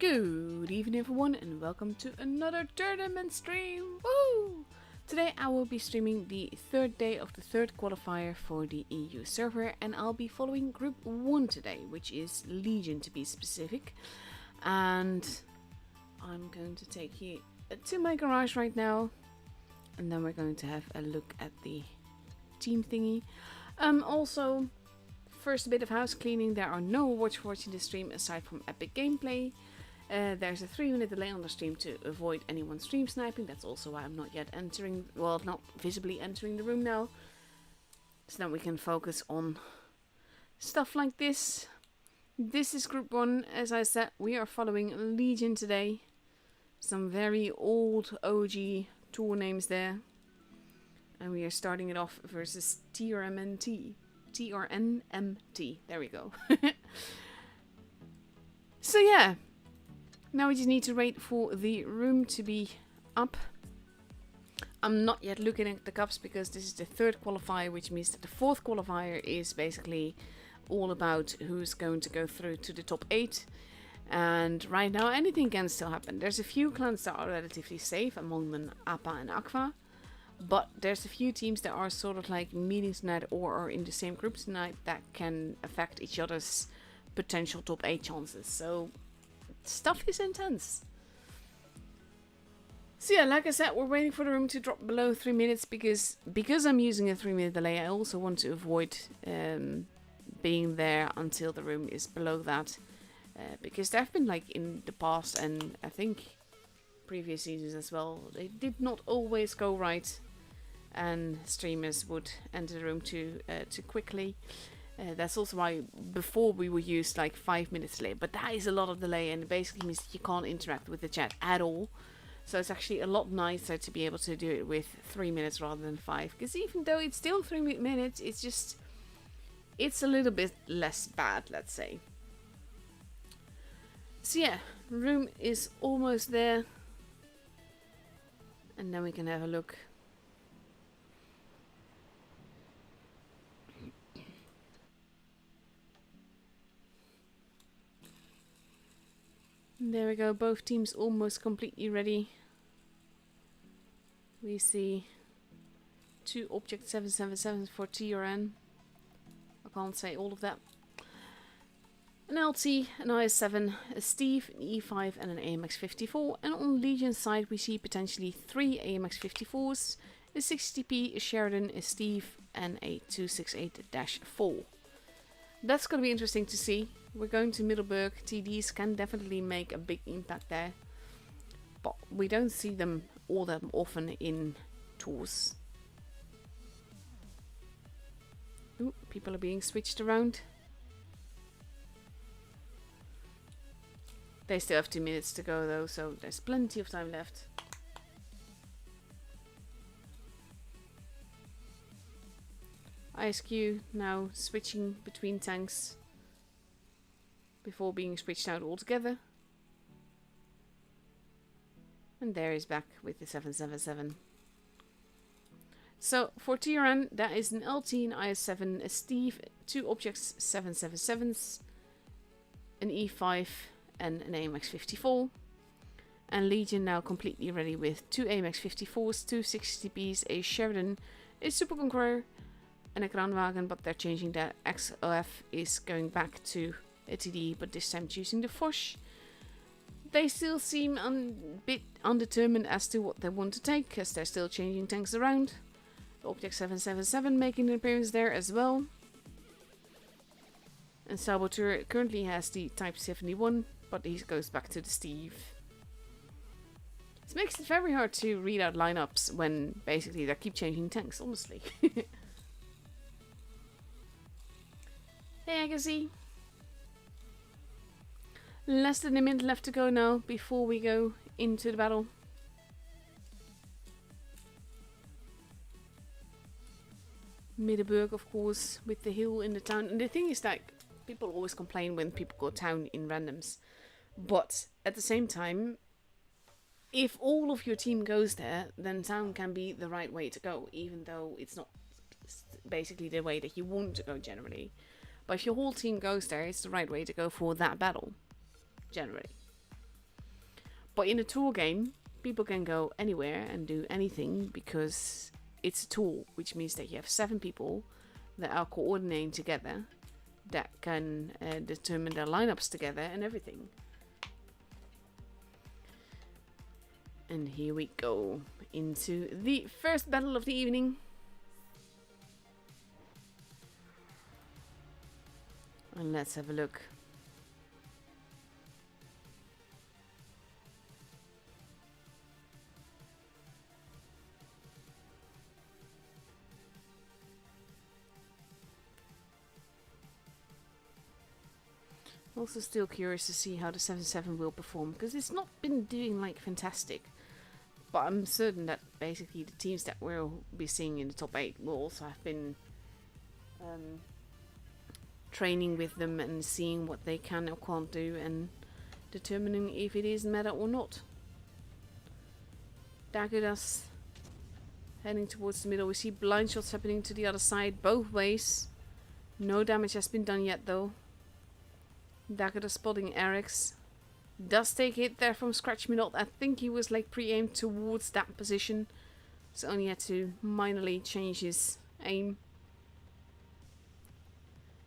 Good evening everyone and welcome to another tournament stream! Woo! Today I will be streaming the third day of the third qualifier for the EU server, and I'll be following group 1 today, which is Legion to be specific. And I'm going to take you to my garage right now, and then we're going to have a look at the team thingy. Also, first a bit of house cleaning. There are no watch in the stream aside from epic gameplay. There's a 3-minute delay on the stream to avoid anyone stream sniping. That's also why I'm not yet entering, well, not visibly entering the room now. So that we can focus on stuff like this. This is group 1. As I said, we are following Legion today. Some very old OG tour names there. And we are starting it off versus TRNMT. TRNMT. There we go. So yeah. Now we just need to wait for the room to be up. I'm not yet looking at the cups because this is the third qualifier, which means that the fourth qualifier is basically all about who's going to go through to the top 8. And right now anything can still happen. There's a few clans that are relatively safe, among them Appa and Aqua. But there's a few teams that are sort of like meeting tonight or are in the same group tonight that can affect each other's potential top 8 chances. So stuff is intense. So yeah, like I said, we're waiting for the room to drop below 3 minutes because I'm using a 3-minute delay. I also want to avoid being there until the room is below that, because there have been, like, in the past and I think previous seasons as well, they did not always go right, and streamers would enter the room too quickly. That's also why before we would use like 5 minutes delay, but that is a lot of delay and it basically means that you can't interact with the chat at all. So it's actually a lot nicer to be able to do it with 3 minutes rather than 5, because even though it's still 3 minutes, it's a little bit less bad, let's say. So yeah, room is almost there, and then we can have a look. There we go, both teams almost completely ready. We see 2 object 777s for TRN. I can't say all of that. An LT, an IS-7, a Steve, an E5 and an AMX-54. And on Legion's side we see potentially 3 AMX-54s, a 60p, a Sheridan, a Steve and a 268-4. That's going to be interesting to see. We're going to Middleburg. TDs can definitely make a big impact there, but we don't see them all that often in tours. Ooh, people are being switched around. They still have 2 minutes to go though, so there's plenty of time left. ISQ now switching between tanks before being switched out altogether. And there he's back with the 777. So for TRN, that is an LT, an IS-7, a Steve, 2 objects 777s, an E5 and an AMX-54. And Legion now completely ready with 2 AMX-54s, 2 60Ps, a Sheridan, a Super Conqueror and a Kranwagen, but they're changing that. XOF is going back to a TD, but this time choosing the Foch. They still seem a bit undetermined as to what they want to take, because they're still changing tanks around. The Object 777 making an appearance there as well. And Saboteur currently has the Type 71, but he goes back to the Steve. This makes it very hard to read out lineups when basically they keep changing tanks, honestly. Hey Agassi. Less than a minute left to go now before we go into the battle. Middelburg, of course, with the hill in the town. And the thing is that people always complain when people go town in randoms. But at the same time, if all of your team goes there, then town can be the right way to go, even though it's not basically the way that you want to go generally. But if your whole team goes there, it's the right way to go for that battle, generally. But in a tour game, people can go anywhere and do anything because it's a tool, which means that you have 7 people that are coordinating together that can determine their lineups together and everything. And here we go into the first battle of the evening. And let's have a look. Also still curious to see how the 7-7 will perform, because it's not been doing like fantastic. But I'm certain that basically the teams that we'll be seeing in the top 8 will also have been training with them and seeing what they can or can't do and determining if it is meta or not. Dagudas heading towards the middle. We see blind shots happening to the other side both ways. No damage has been done yet though. Dagudas spotting Eric's. Does take a hit there from Scratch Me Not. I think he was like pre-aimed towards that position, so only had to minorly change his aim.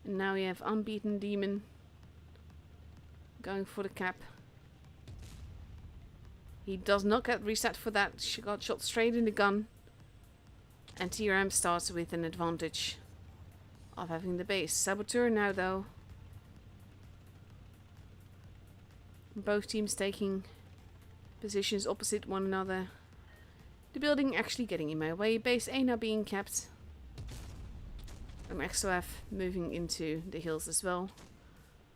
And now we have Unbeaten Demon going for the cap. He does not get reset for that. She got shot straight in the gun. And TRM starts with an advantage of having the base. Saboteur now though. Both teams taking positions opposite one another. The building actually getting in my way. Base A now being kept. XOF moving into the hills as well.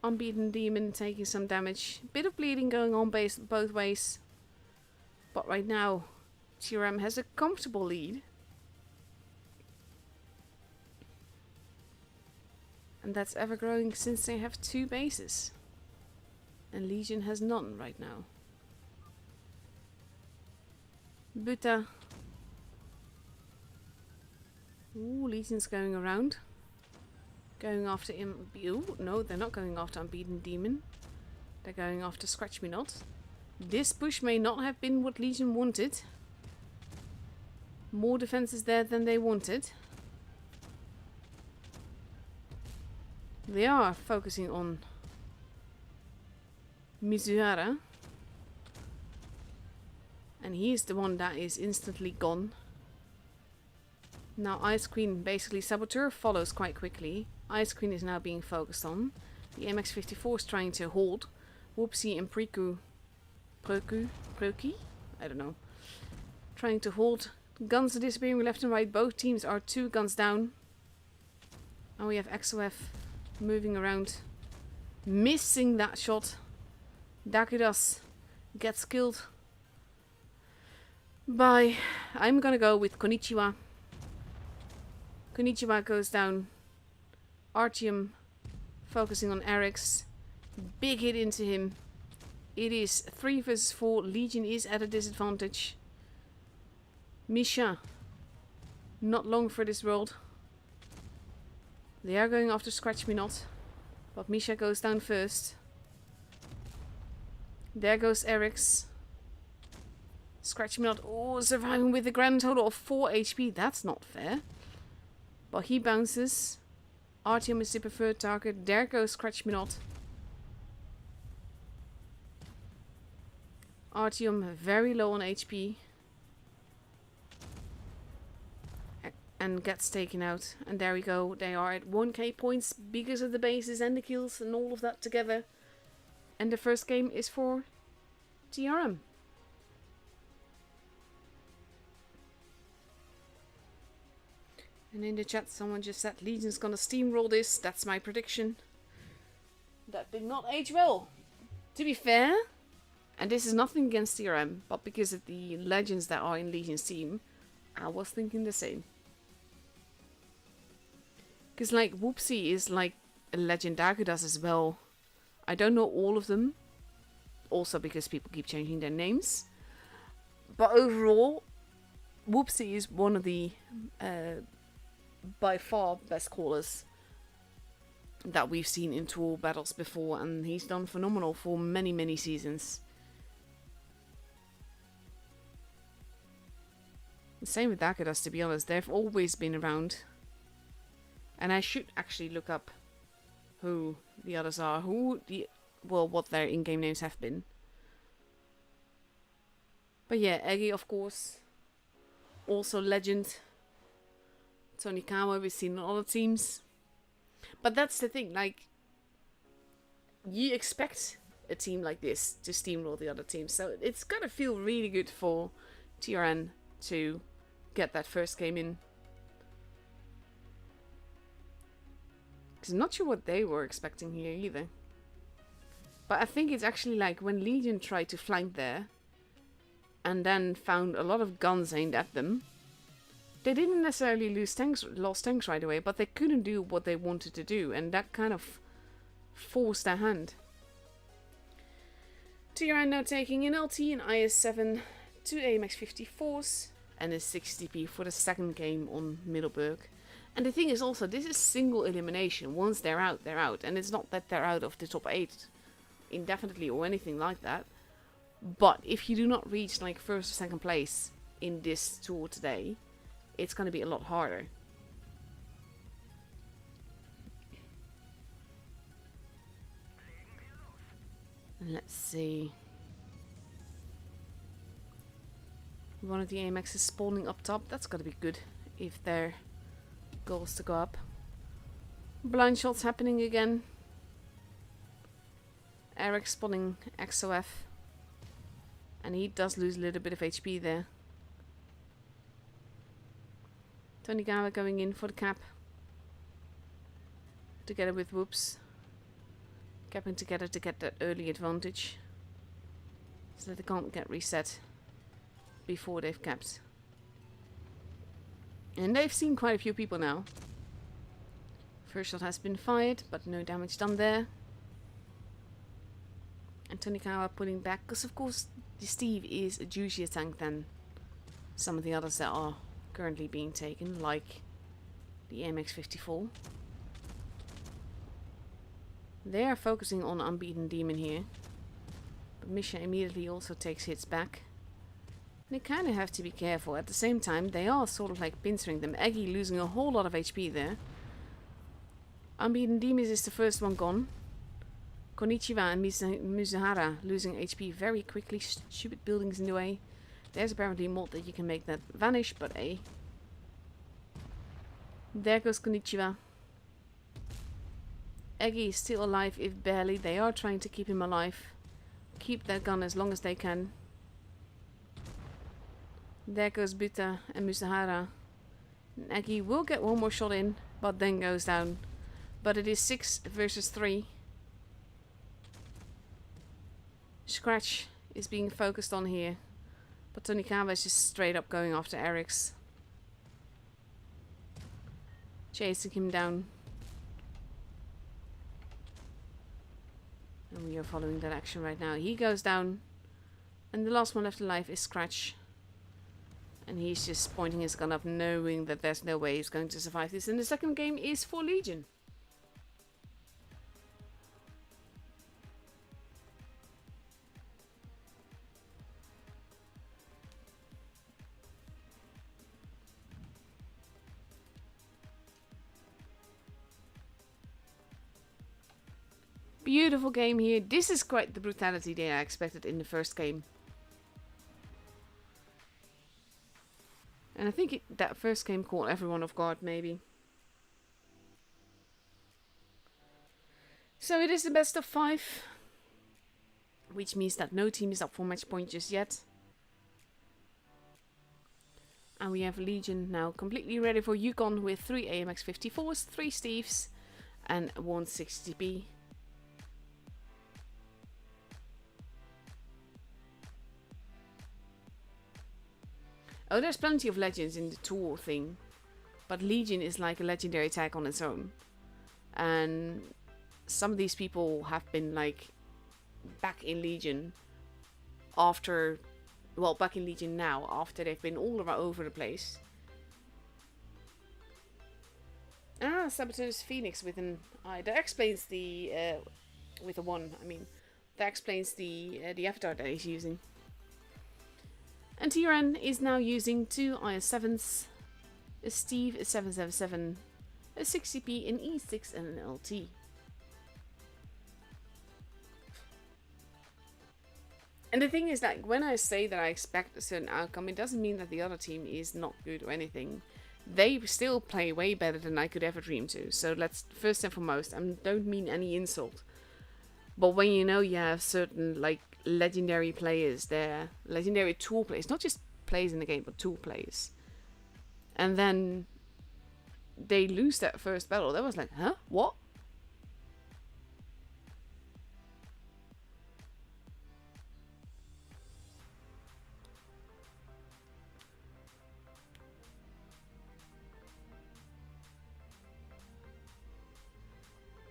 Unbeaten Demon taking some damage. Bit of bleeding going on both ways. But right now, TRM has a comfortable lead. And that's ever growing since they have 2 bases. And Legion has none right now. Buta. Ooh, Legion's going around. Going after him. Ooh, no, they're not going after Unbeaten Demon. They're going after Scratch Me Not. This push may not have been what Legion wanted. More defenses there than they wanted. They are focusing on Mizuhara. And he is the one that is instantly gone. Now Ice Queen, basically Saboteur follows quite quickly. Ice Queen is now being focused on. The MX-54 is trying to hold. Whoopsie and Preku, I don't know. Trying to hold. Guns are disappearing left and right. Both teams are 2 guns down. And we have XOF moving around. Missing that shot. Dakudas gets killed by, I'm gonna go with Konnichiwa. Konnichiwa goes down. Artyom focusing on Eric's. Big hit into him. It is 3 versus 4. Legion is at a disadvantage. Misha. Not long for this world. They are going after Scratch Me Not. But Misha goes down first. There goes Eric's. Scratch Me Not. Oh, surviving with a grand total of 4 HP. That's not fair. But he bounces. Artyom is the preferred target. There goes Scratch Me Not. Artyom very low on HP. And gets taken out. And there we go. They are at 1k points because of the bases and the kills and all of that together. And the first game is for TRM. And in the chat someone just said Legion's gonna steamroll this. That's my prediction. That did not age well. To be fair, and this is nothing against TRM, but because of the legends that are in Legion's team, I was thinking the same. Because like Whoopsie is like a legend Dagudas as well. I don't know all of them. Also because people keep changing their names. But overall, Whoopsie is one of the by far best callers that we've seen in tour battles before. And he's done phenomenal for many, many seasons. Same with Dakotas, to be honest. They've always been around. And I should actually look up who the others are. What their in-game names have been. But yeah, Eggy, of course. Also legend. Tonikawa, we've seen on other teams. But that's the thing, like, you expect a team like this to steamroll the other teams. So it's gotta feel really good for TRN to get that first game in. Because I'm not sure what they were expecting here either. But I think it's actually like when Legion tried to flank there and then found a lot of guns aimed at them. They didn't necessarily lost tanks right away, but they couldn't do what they wanted to do, and that kind of forced their hand. TRN now taking an LT, an IS-7, 2 AMX 54s, and a 60p for the second game on Middelburg. And the thing is also, this is single elimination. Once they're out, they're out. And it's not that they're out of the top 8 indefinitely or anything like that. But if you do not reach like first or second place in this tour today, it's going to be a lot harder. Let's see. One of the AMX is spawning up top. That's got to be good if their goals to go up. Blind shots happening again. Eric spawning XOF. And he does lose a little bit of HP there. Tonigawa going in for the cap. Together with Whoops. Capping together to get that early advantage. So that they can't get reset before they've capped. And they've seen quite a few people now. First shot has been fired, but no damage done there. And Tonikawa pulling back, because of course the Steve is a juicier tank than some of the others that are currently being taken, like the MX-54. They are focusing on Unbeaten Demon here. But Misha immediately also takes hits back. They kind of have to be careful. At the same time, they are sort of like pincering them. Eggy losing a whole lot of HP there. Unbeaten Demons is the first one gone. Konichiwa and Mizuhara losing HP very quickly. Stupid buildings in the way. There's apparently a mod that you can make that vanish, but hey. There goes Konichiwa. Eggy is still alive, if barely. They are trying to keep him alive. Keep that gun as long as they can. There goes Buta and Musahara. Eggy will get one more shot in, but then goes down. But it is 6 versus 3. Scratch is being focused on here. But Tonikawa is just straight up going after Eric's. Chasing him down. And we are following that action right now. He goes down. And the last one left alive is Scratch. And he's just pointing his gun up, knowing that there's no way he's going to survive this. And the second game is for Legion. Beautiful game here. This is quite the brutality that I expected in the first game. And I think that first game caught everyone off guard, maybe. So it is the best of 5. Which means that no team is up for match point just yet. And we have Legion now completely ready for Yukon with 3 AMX 54s, 3 Steves, and 1 60p. Oh, there's plenty of legends in the tour thing. But Legion is like a legendary tag on its own. And some of these people have been like back in Legion after, well, back in Legion now, after they've been all over the place. Ah, Saboteur's Phoenix with an I. That explains the, with a 1, I mean, that explains the avatar that he's using. And Tyran is now using 2 IS-7s, a Steve, a 777, a 60p, an E6 and an LT. And the thing is, like, when I say that I expect a certain outcome, it doesn't mean that the other team is not good or anything. They still play way better than I could ever dream to. So let's, first and foremost, I don't mean any insult. But when you know you have certain, like, legendary players there, legendary tool players, not just players in the game, but tool players. And then they lose that first battle. That was like, huh? What?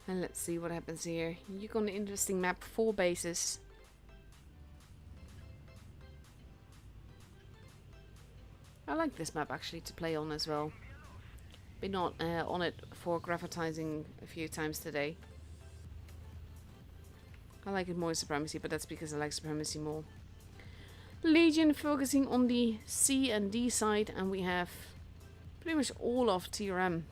And let's see what happens here. You got an interesting map, 4 bases. I like this map actually to play on as well. Been on it for graphitizing a few times today. I like it more in Supremacy, but that's because I like Supremacy more. Legion focusing on the C and D side, and we have pretty much all of TRM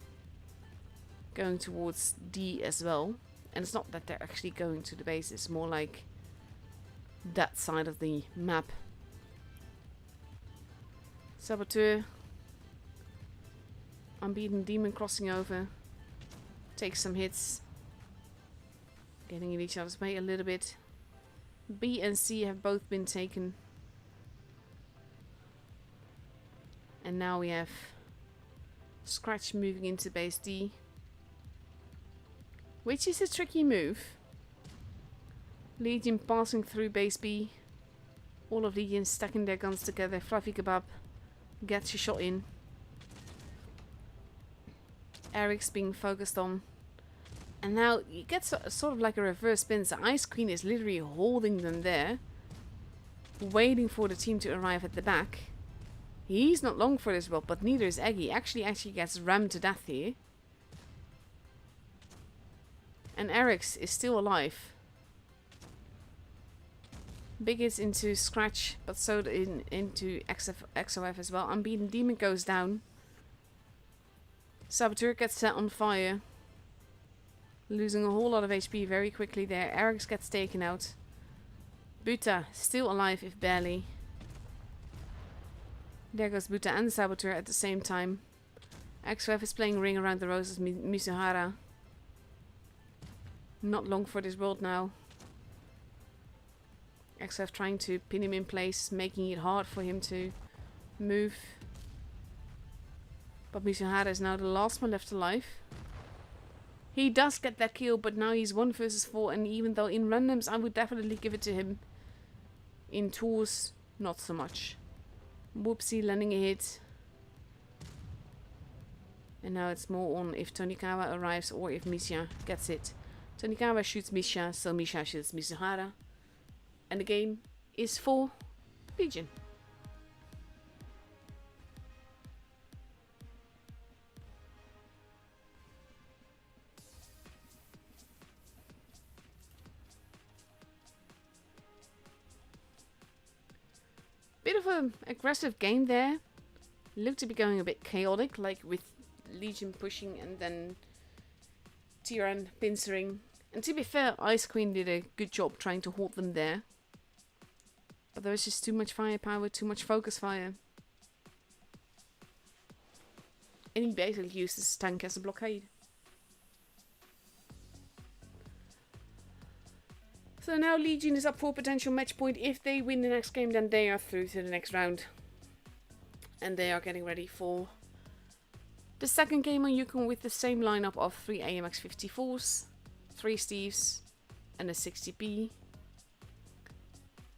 going towards D as well. And it's not that they're actually going to the base, it's more like that side of the map. Saboteur, Unbeaten Demon crossing over, takes some hits, getting in each other's way a little bit. B and C have both been taken. And now we have Scratch moving into base D, which is a tricky move. Legion passing through base B. All of Legion stacking their guns together. Fluffy Kebab gets a shot in. Eric's being focused on. And now you get sort of like a reverse spin. So Ice Queen is literally holding them there, waiting for the team to arrive at the back. He's not long for this world, but neither is Eggy. Actually gets rammed to death here. And Eric's is still alive. Big hits into Scratch, but so into XOF as well. Unbeaten Demon goes down. Saboteur gets set on fire. Losing a whole lot of HP very quickly there. Eric's gets taken out. Buta still alive, if barely. There goes Buta and Saboteur at the same time. XOF is playing Ring Around the Roses, Misuhara. Not long for this world now. XOF trying to pin him in place, making it hard for him to move. But Misuhara is now the last one left alive. He does get that kill, but now he's 1 versus 4, and even though in randoms I would definitely give it to him, in tours, not so much. Whoopsie landing a hit. And now it's more on if Tonikawa arrives or if Misha gets it. Tonikawa shoots Misha, so Misha shoots Misuhara. And the game is for Legion. Bit of an aggressive game there. Looked to be going a bit chaotic, like with Legion pushing and then Tyran pincering. And to be fair, Ice Queen did a good job trying to hold them there. But there was just too much firepower, too much focus fire. And he basically used his tank as a blockade. So now Legion is up for potential match point. If they win the next game, then they are through to the next round. And they are getting ready for the second game on Yukon with the same lineup of 3 AMX 54s, 3 Steves, and a 60p.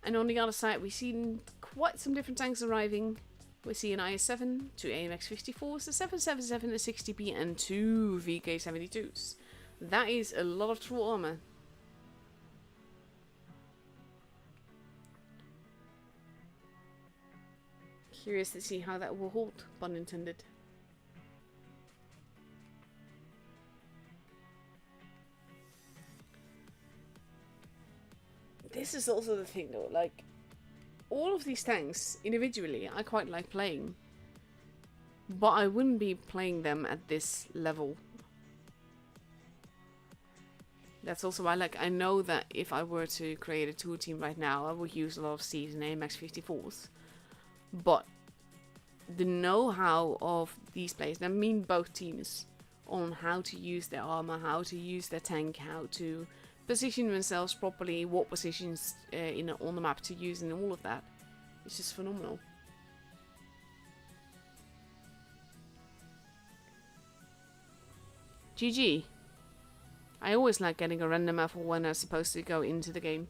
And on the other side, we've seen quite some different tanks arriving. We see an IS-7, 2 AMX 54s, a 777, a 60p, and 2 VK72s. That is a lot of true armor. Curious to see how that will hold, pun intended. This is also the thing though, like, all of these tanks individually I quite like playing. But I wouldn't be playing them at this level. That's also why, like, I know that if I were to create a tour team right now, I would use a lot of Steves and AMX 54s. But the know-how of these players, I mean both teams, on how to use their armor, how to use their tank, how to position themselves properly, what positions on the map to use, and all of that, it's just phenomenal. GG. I always like getting a random map when I'm supposed to go into the game.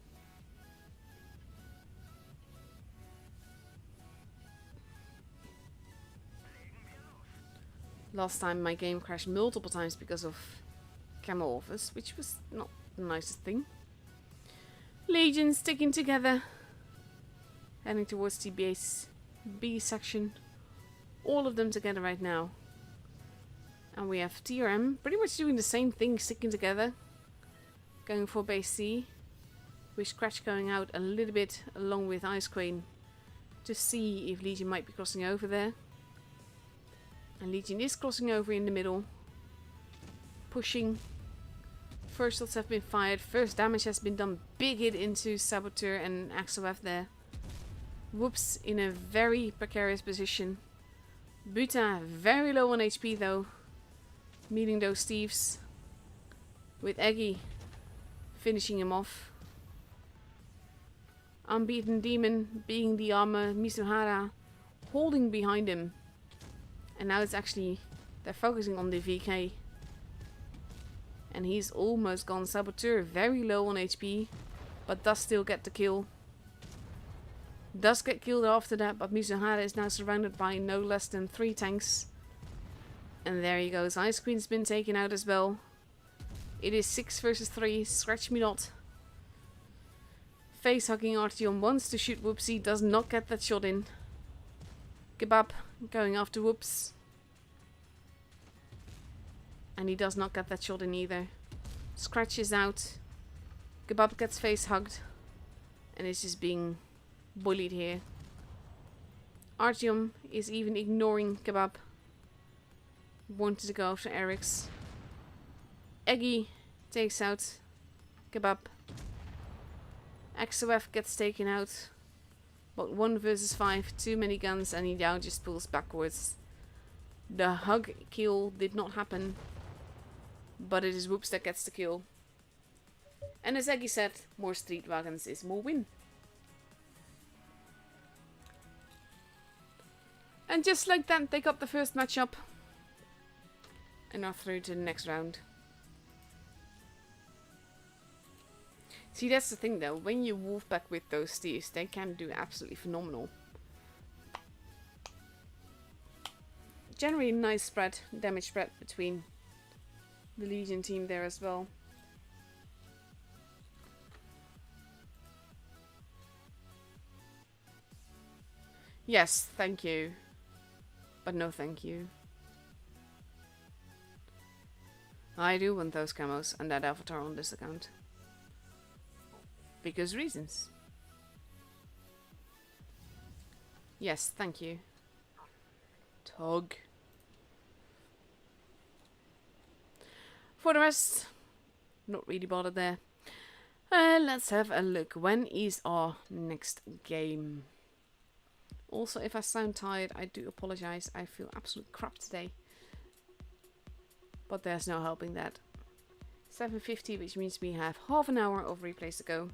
Last time my game crashed multiple times because of camel office, which was not the nicest thing. Legion sticking together. Heading towards the base B section. All of them together right now. And we have TRM pretty much doing the same thing, sticking together. Going for base C. With Scratch going out a little bit along with Ice Queen. To see if Legion might be crossing over there. And Legion is crossing over in the middle. Pushing. First shots have been fired. First damage has been done. Big hit into Saboteur and AXOF there. Whoops in a very precarious position. Buta very low on HP though. Meeting those Steves. With Eggy finishing him off. Unbeaten Demon being the armor. Mizuhara holding behind him. And now it's actually, they're focusing on the VK. And he's almost gone. Saboteur very low on HP. But does still get the kill. Does get killed after that. But Mizuhara is now surrounded by no less than 3 tanks. And there he goes. Ice Queen's been taken out as well. It is 6 versus 3. Scratch me not. Face hugging Artyom wants to shoot Whoopsie. Does not get that shot in. Kebab going after Whoops. And he does not get that shot in either. Scratch is out. Kebab gets face hugged. And is just being bullied here. Artyom is even ignoring Kebab. Wanted to go after Eric's. Eggy takes out Kebab. AXOF gets taken out. But 1 versus 5, too many guns, and he now just pulls backwards. The hug kill did not happen. But it is Whoops that gets the kill. And as Eggy said, more street wagons is more win. And just like that, they got the first matchup. And are through to the next round. See, that's the thing though. When you wolf back with those Steves, they can do absolutely phenomenal. Generally nice spread, damage spread between the Legion team there as well. Yes, thank you. But no thank you. I do want those camos and that avatar on this account. Because reasons. Yes, thank you. Tug. For the rest, not really bothered there. Let's have a look. When is our next game? Also, if I sound tired, I do apologize. I feel absolute crap today. But there's no helping that. 7:50, which means we have half an hour of replays to go.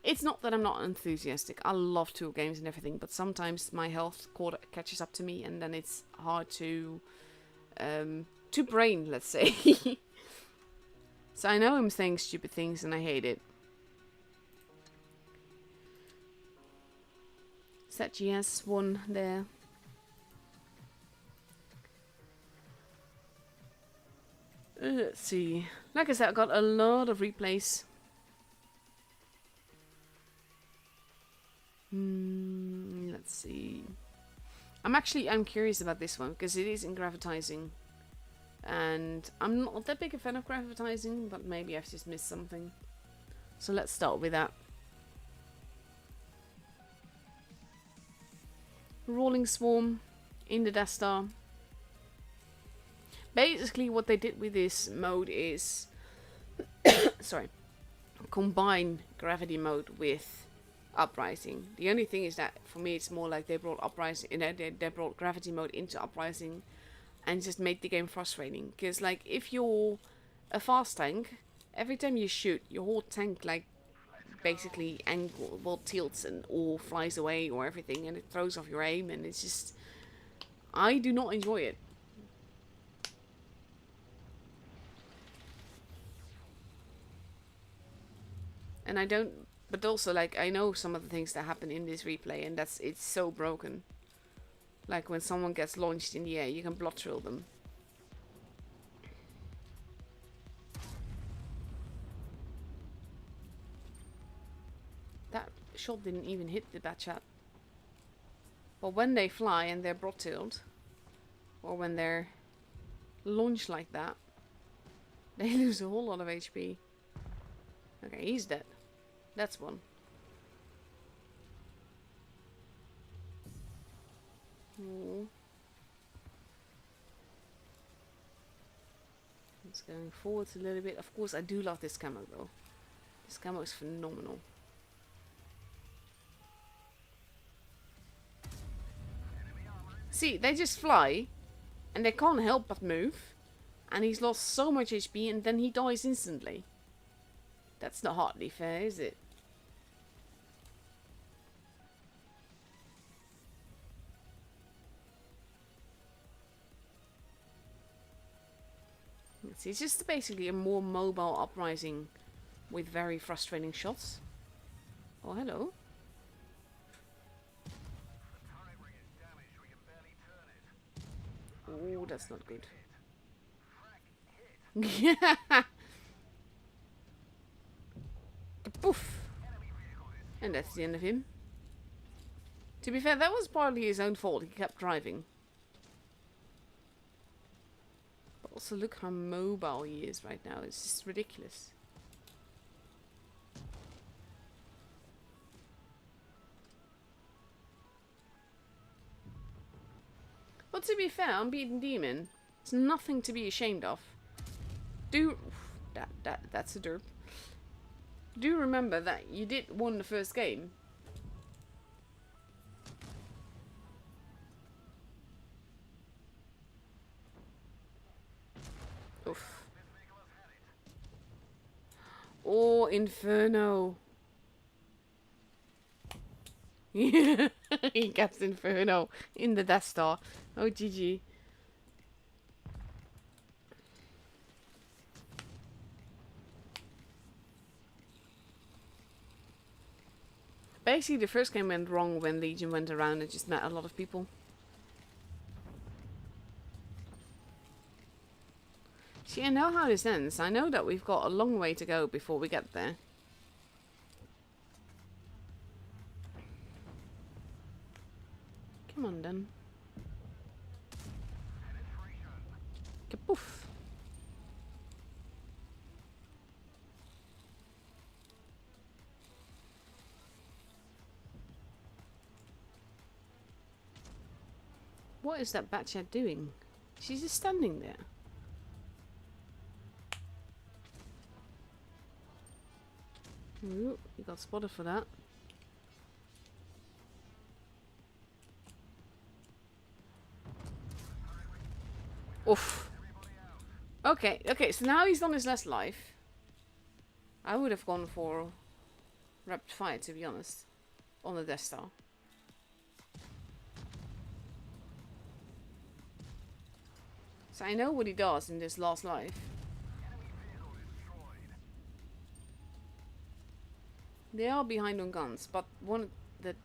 It's not that I'm not enthusiastic. I love tour games and everything, but sometimes my health catches up to me, and then it's hard to brain, let's say. So I know I'm saying stupid things, and I hate it. Sachi has one there. Let's see. Like I said, I got a lot of replays. Let's see. I'm curious about this one because it is in gravitizing. And I'm not that big a fan of gravitizing, but maybe I've just missed something. So let's start with that. Rolling Swarm in the Death Star. Basically what they did with this mode is sorry, combine gravity mode with uprising. The only thing is that for me it's more like they brought uprising, they brought gravity mode into uprising and just made the game frustrating. Because like if you're a fast tank, every time you shoot, your whole tank like basically tilts and or flies away or everything, and it throws off your aim, and it's just, I do not enjoy it. And I don't, but also like I know some of the things that happen in this replay, and it's so broken. Like when someone gets launched in the air, you can blood drill them. That shot didn't even hit the Batchat. But when they fly and they're broad-tailed, or when they're launched like that, they lose a whole lot of HP. Okay, he's dead. That's one. Ooh. It's going forwards a little bit. Of course, I do love this camo though. This camo is phenomenal. See, they just fly, and they can't help but move, and he's lost so much HP, and then he dies instantly. That's not hardly fair, is it? It's just basically a more mobile uprising with very frustrating shots. Oh, hello. Oh, that's not good. Yeah. Poof. And that's the end of him. To be fair, that was partly his own fault. He kept driving. But also look how mobile he is right now. It's just ridiculous. But to be fair, Unbeaten Demon, it's nothing to be ashamed of. That's a derp. Do remember that you did win the first game. Oof. Oh, Inferno. Yeah, he gets Inferno in the Death Star. Oh, GG. Basically, the first game went wrong when Legion went around and just met a lot of people. See, I know how this ends. I know that we've got a long way to go before we get there. Come on, then. Kapoof. What is that Batchat doing? She's just standing there. Ooh, you got spotted for that. Oof. Okay, so now he's on his last life. I would have gone for rapid fire, to be honest, on the Death Star. So I know what he does in this last life. They are behind on guns, but one that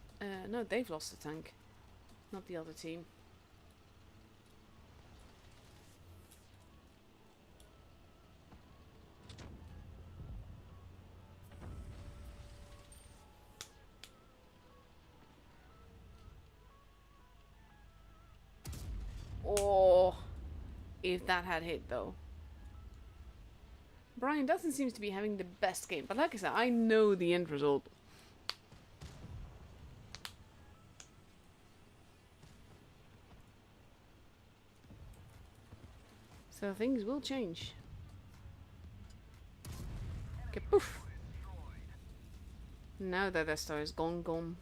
no, they've lost the tank, not the other team. Oh, if that had hit though. Brian doesn't seem to be having the best game, but like I said, I know the end result. So things will change. Okay, poof. Now that the star is gone.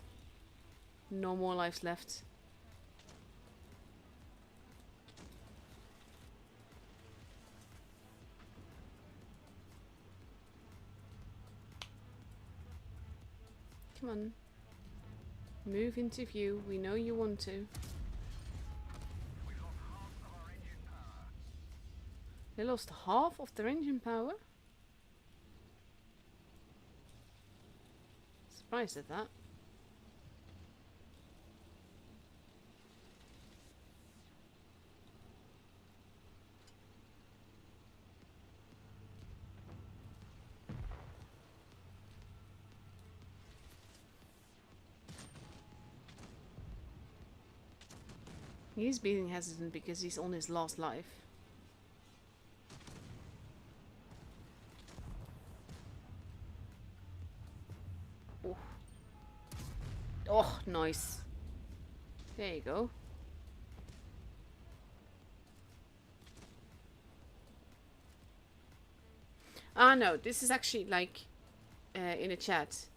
No more lives left. Come on. Move into view. We know you want to. They lost half of their engine power? Surprised at that. He's being hesitant because he's on his last life. Oh, oh, nice. There you go. Ah, no, this is actually like in a chat.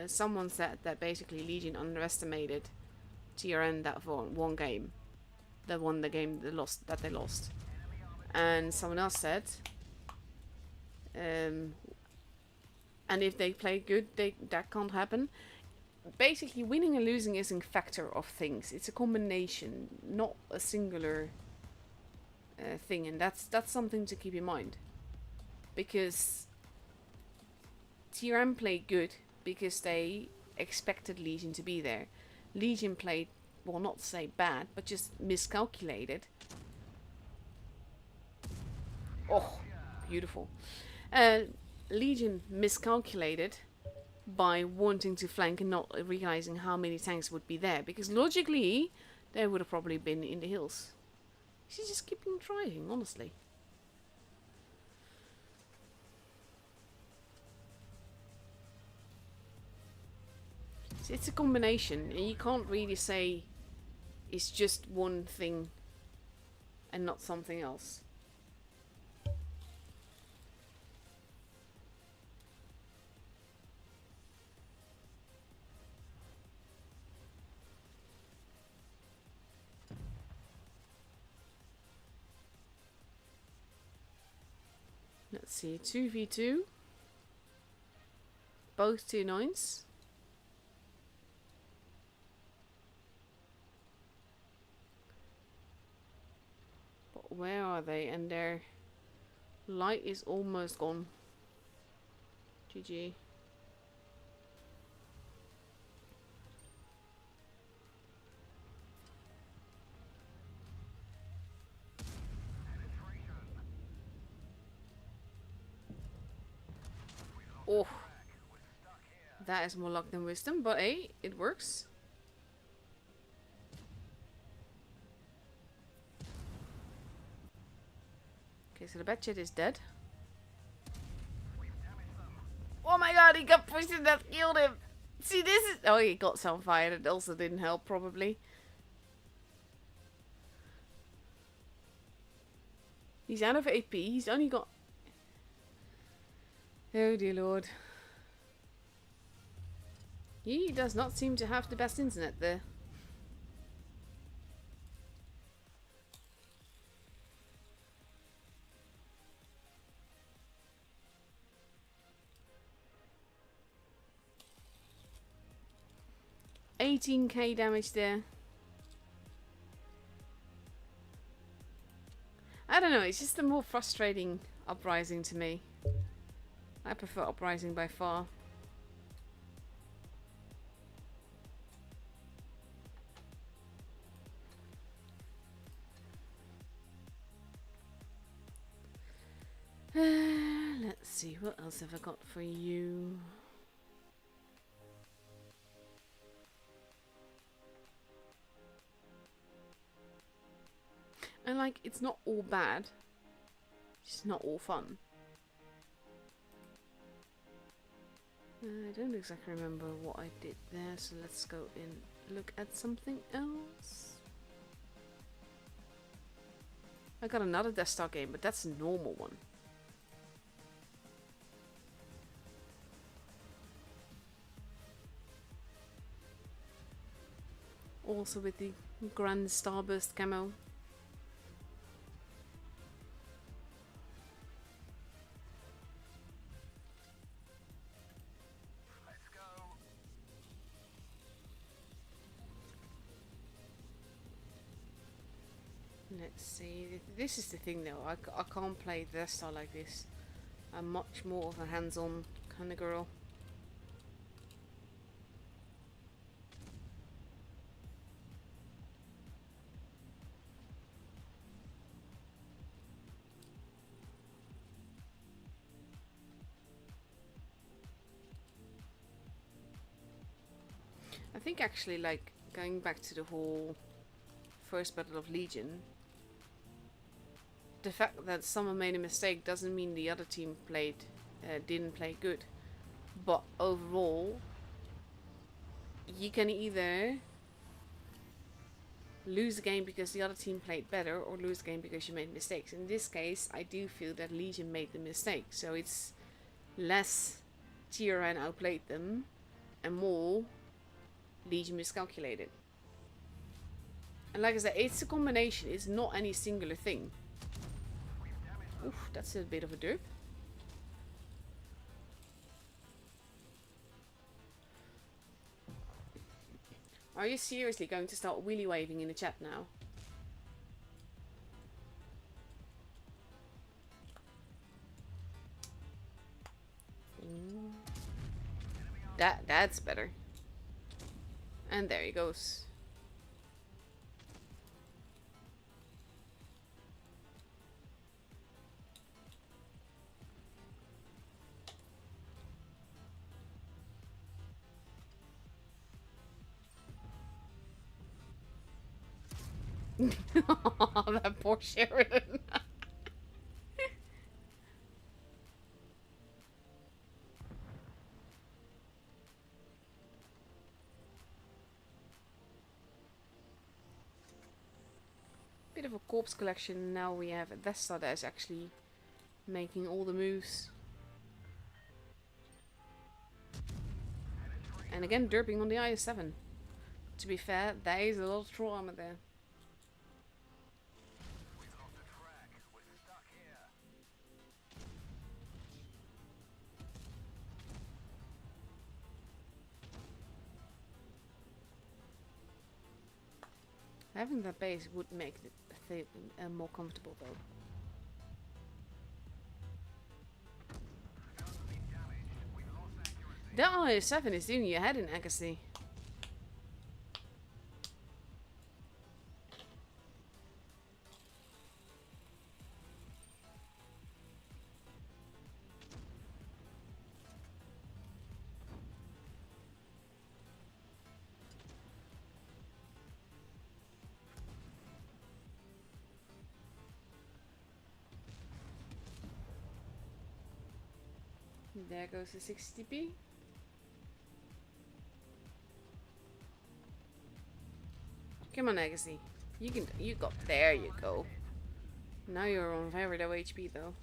Someone said that basically Legion underestimated TRN that one game, that won the game that they lost, and someone else said, and if they play good, that can't happen. Basically, winning and losing isn't a factor of things; it's a combination, not a singular thing, and that's something to keep in mind, because TRM played good because they expected Legion to be there. Legion played, well, not to say bad, but just miscalculated. Oh, beautiful. Legion miscalculated by wanting to flank and not realizing how many tanks would be there. Because logically, they would have probably been in the hills. She's just keeping trying, honestly. It's a combination, and you can't really say it's just one thing and not something else. Let's see, 2v2. Both 2-9s. Where are they? And their light is almost gone. GG. Oh, that is more luck than wisdom, but hey, it works. Okay, so the Batchet is dead. Oh my god, he got pushed and that killed him. See, this is... Oh, he got some fire. It also didn't help, probably. He's out of AP. He's only got... Oh, dear lord. He does not seem to have the best internet there. $18k damage there. I don't know, it's just a more frustrating uprising to me. I prefer uprising by far. Let's see, what else have I got for you? And like, it's not all bad. It's not all fun. I don't exactly remember what I did there, so let's go and look at something else. I got another Death Star game, but that's a normal one. Also with the Grand Starburst camo. Let's see. This is the thing though. I can't play Death Star like this. I'm much more of a hands-on kind of girl. I think actually, like, going back to the whole first Battle of Legion, the fact that someone made a mistake doesn't mean the other team didn't play good. But overall, you can either lose the game because the other team played better, or lose the game because you made mistakes. In this case, I do feel that Legion made the mistake. So it's less Tyrann outplayed them, and more Legion miscalculated. And like I said, it's a combination, it's not any singular thing. Oof, that's a bit of a derp. Are you seriously going to start wheelie waving in the chat now? That's better. And there he goes. That poor Sheridan. Bit of a corpse collection. Now we have a Death Star that is actually making all the moves. And again, derping on the IS-7. To be fair, there is a lot of troll armor there. Having that base would make it more comfortable though. The IS-7 is doing you ahead in accuracy. There goes the 60p. Come on, Agassi. You got, there you go. Now you're on very low HP though.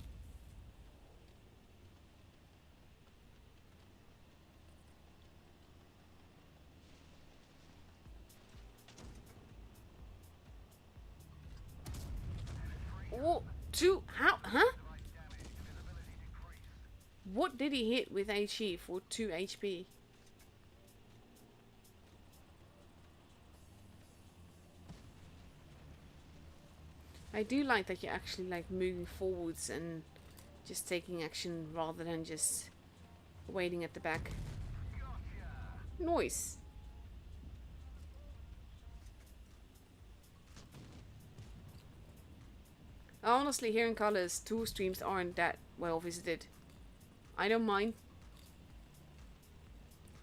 Oh, two, how, huh? What did he hit with HE for 2 HP? I do like that you're actually like moving forwards and just taking action rather than just waiting at the back. Nice. Honestly, here in Colors, tour streams aren't that well visited. I don't mind.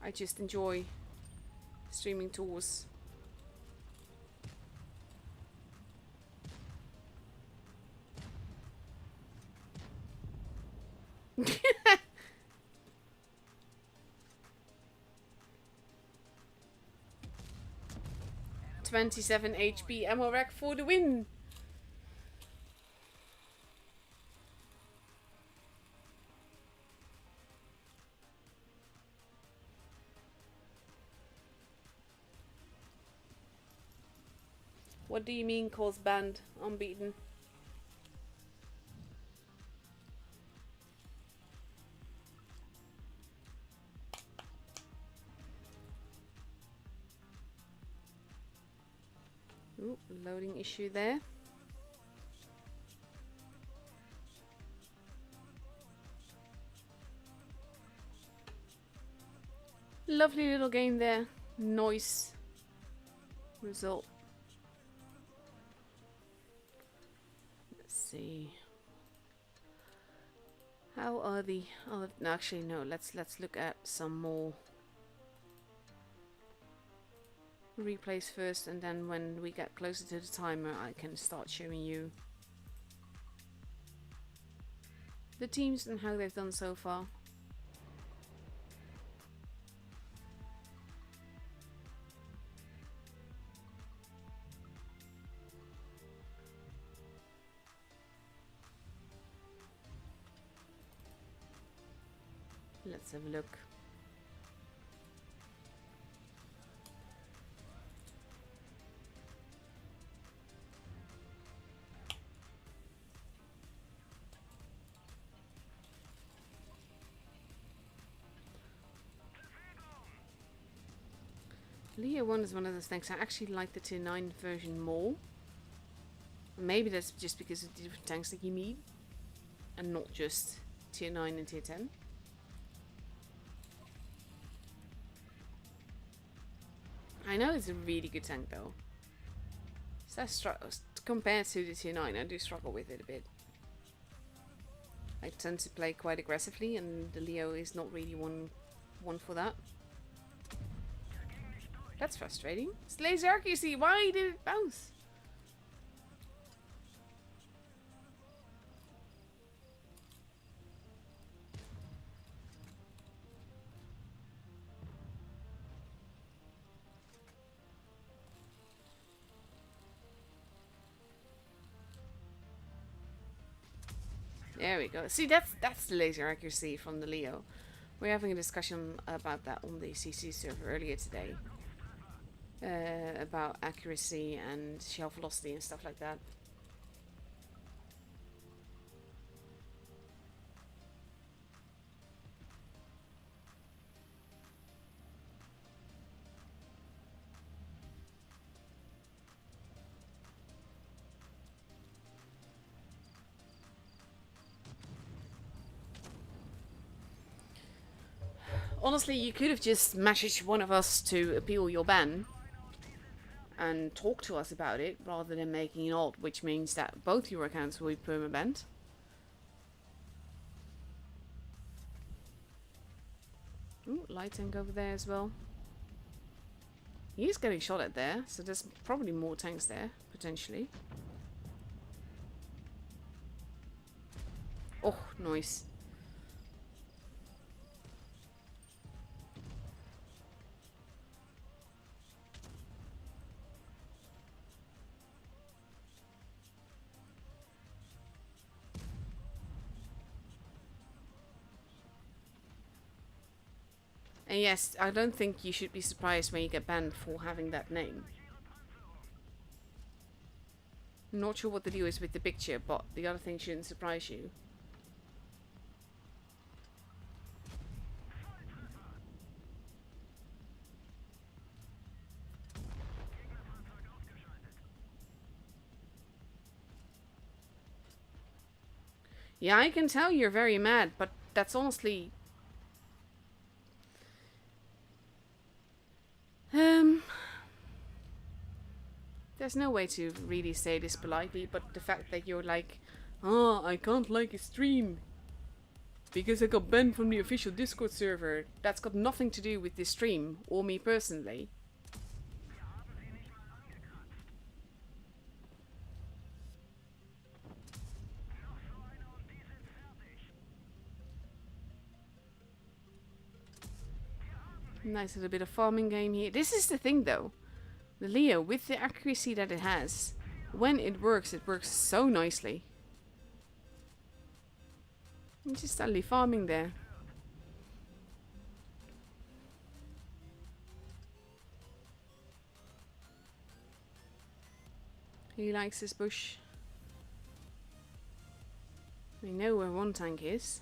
I just enjoy streaming tours. $27 HP ammo rack for the win. What do you mean calls banned? Unbeaten. Ooh, loading issue there. Lovely little game there. Nice result. Let's see. How are the other? No, actually, no. Let's look at some more replays first, and then when we get closer to the timer, I can start showing you the teams and how they've done so far. Let's have a look. Leo 1 is one of those things. I actually like the tier 9 version more. Maybe that's just because of the different tanks that you need, and not just tier 9 and tier 10. I know it's a really good tank though. So compared to the tier 9, I do struggle with it a bit. I tend to play quite aggressively, and the Leo is not really one for that. That's frustrating. It's laser accuracy. Why did it bounce? There we go. See, that's the laser accuracy from the Leo. We're having a discussion about that on the CC server earlier today. About accuracy and shell velocity and stuff like that. Honestly, you could have just messaged one of us to appeal your ban and talk to us about it, rather than making an alt, which means that both your accounts will be perma-banned. Ooh, light tank over there as well. He's getting shot at there, so there's probably more tanks there, potentially. Oh, nice. And yes, I don't think you should be surprised when you get banned for having that name. I'm not sure what the deal is with the picture, but the other thing shouldn't surprise you. Yeah, I can tell you're very mad, but that's honestly... There's no way to really say this politely, but the fact that you're like, oh, I can't like a stream because I got banned from the official Discord server. That's got nothing to do with this stream, or me personally. Nice little bit of farming game here. This is the thing though. The Leo, with the accuracy that it has, when it works so nicely. I'm just suddenly farming there. He likes his bush. We know where one tank is.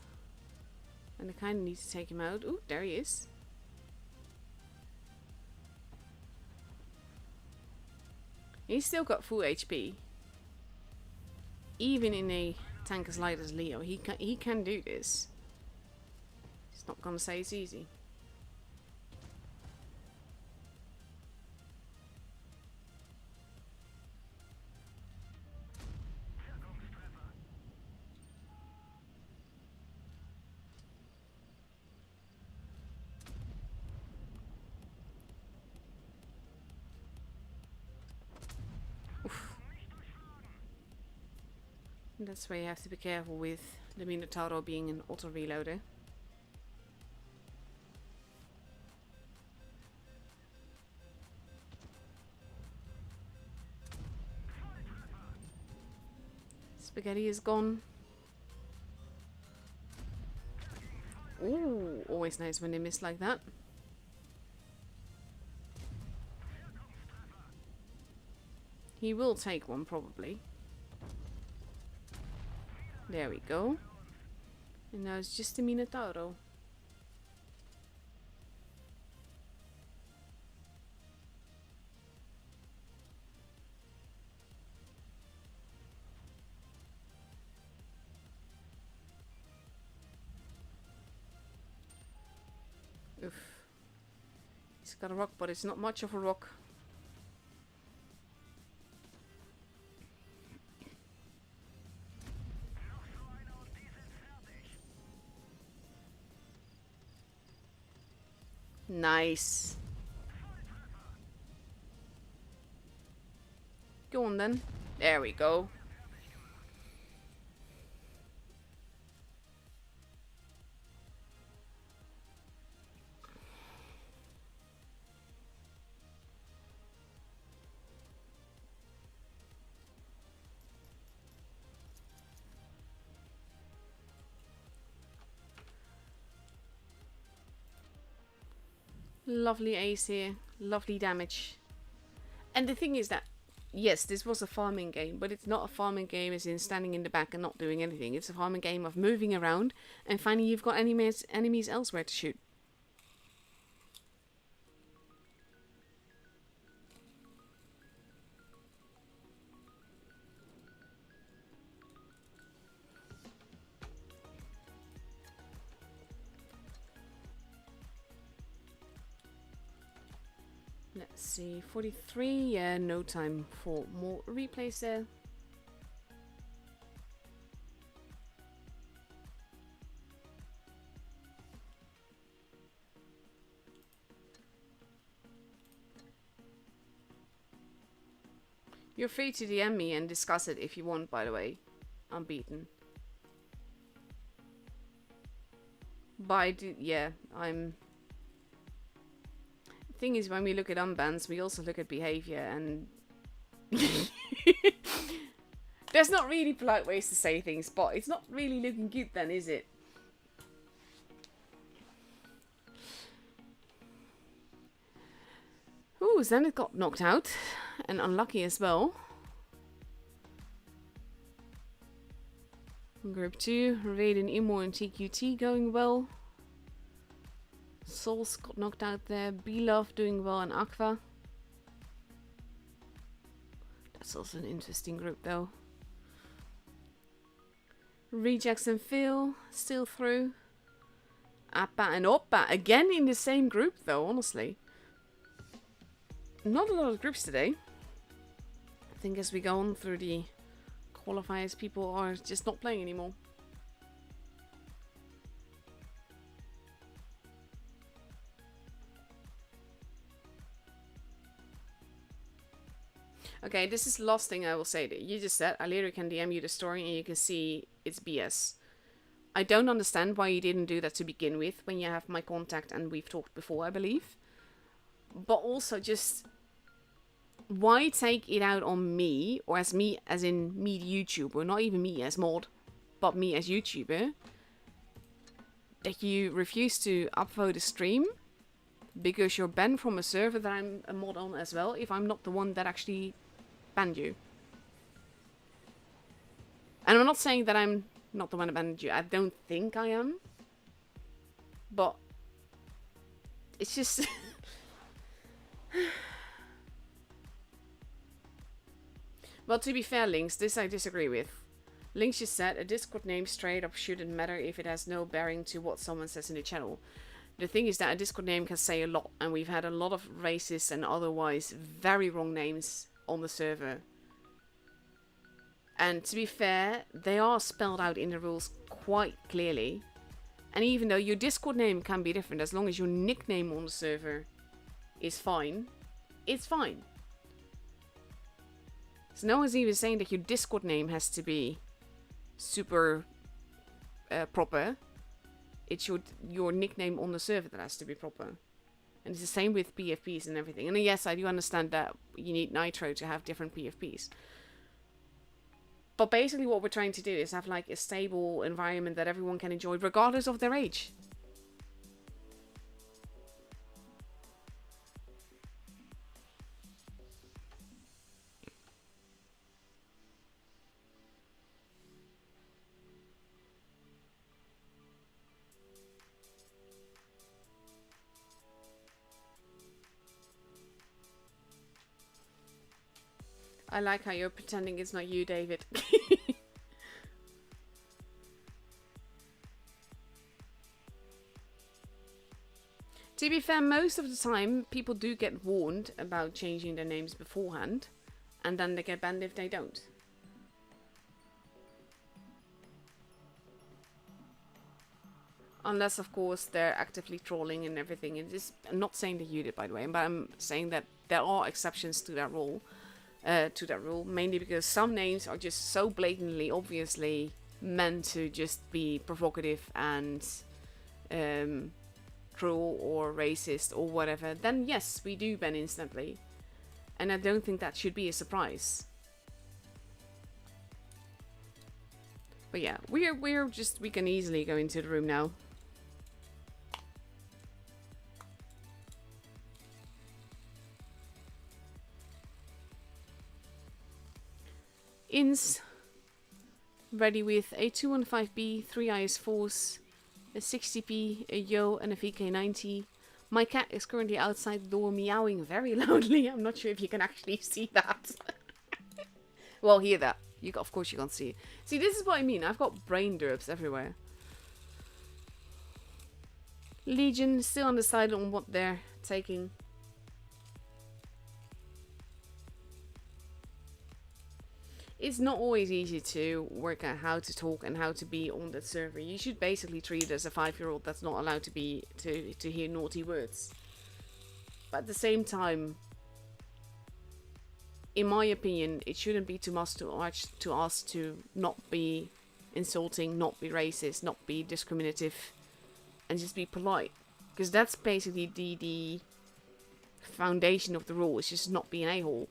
And I kind of need to take him out. Ooh, there he is. He's still got full HP. Even in a tank as light as Leo, he can do this. He's not gonna say it's easy. That's why you have to be careful with the Minotauro being an auto reloader. Spaghetti is gone. Ooh, always nice when they miss like that. He will take one probably. There we go. And now it's just the Minotauro. Oof. He's got a rock, but it's not much of a rock. Nice. Go on then. There we go. Lovely ace here. Lovely damage. And the thing is that, yes, this was a farming game, but it's not a farming game as in standing in the back and not doing anything. It's a farming game of moving around and finding you've got enemies elsewhere to shoot. Let's see, 43, yeah, no time for more replays there. You're free to DM me and discuss it if you want, by the way. I'm beaten. Yeah, I'm... Thing is, when we look at unbans, we also look at behavior, and there's not really polite ways to say things, but it's not really looking good then, is it? Ooh, Zenith got knocked out, and unlucky as well. Group 2, Raiden, Imo, and TQT going well. Souls got knocked out there. Beloved doing well, and Aqua. That's also an interesting group though. Rejects and Phil still through. Appa and Oppa again in the same group though, honestly. Not a lot of groups today. I think as we go on through the qualifiers, people are just not playing anymore. Okay, this is the last thing I will say. That you just said, I literally can DM you the story and you can see it's BS. I don't understand why you didn't do that to begin with when you have my contact and we've talked before, I believe. But also just, why take it out on me, or as me as in me the YouTuber, not even me as mod, but me as YouTuber, that you refuse to upvote a stream because you're banned from a server that I'm a mod on as well, if I'm not the one that actually banned you. And I'm not saying that I'm not the one that abandoned you. I don't think I am. But it's just... Well, to be fair, Lynx, this I disagree with. Lynx just said, a Discord name straight up shouldn't matter if it has no bearing to what someone says in the channel. The thing is that a Discord name can say a lot, and we've had a lot of racist and otherwise very wrong names on the server. And to be fair, they are spelled out in the rules quite clearly. And even though your Discord name can be different, as long as your nickname on the server is fine, it's fine. So no one's even saying that your Discord name has to be super proper. It's your nickname on the server that has to be proper. And it's the same with PFPs and everything. And yes, I do understand that you need Nitro to have different PFPs. But basically what we're trying to do is have like a stable environment that everyone can enjoy regardless of their age. I like how you're pretending it's not you, David. To be fair, most of the time, people do get warned about changing their names beforehand. And then they get banned if they don't. Unless, of course, they're actively trolling and everything. I'm not saying that you did, by the way. But I'm saying that there are exceptions to that rule. Mainly because some names are just so blatantly, obviously meant to just be provocative and cruel or racist or whatever, then yes, we do ban instantly. And I don't think that should be a surprise. But yeah, we can easily go into the room now. Ins ready with a 215B, 3 IS4s, a 60p, a Yo, and a VK90. My cat is currently outside the door meowing very loudly. I'm not sure if you can actually see that. Well, hear that. Of course you can't see it. See, this is what I mean. I've got brain derps everywhere. Legion still undecided on what they're taking. It's not always easy to work out how to talk and how to be on that server. You should basically treat it as a 5-year-old that's not allowed to be to hear naughty words. But at the same time, in my opinion, it shouldn't be too much to ask to not be insulting, not be racist, not be discriminative, and just be polite. Because that's basically the foundation of the rule. It's just not be an a-hole.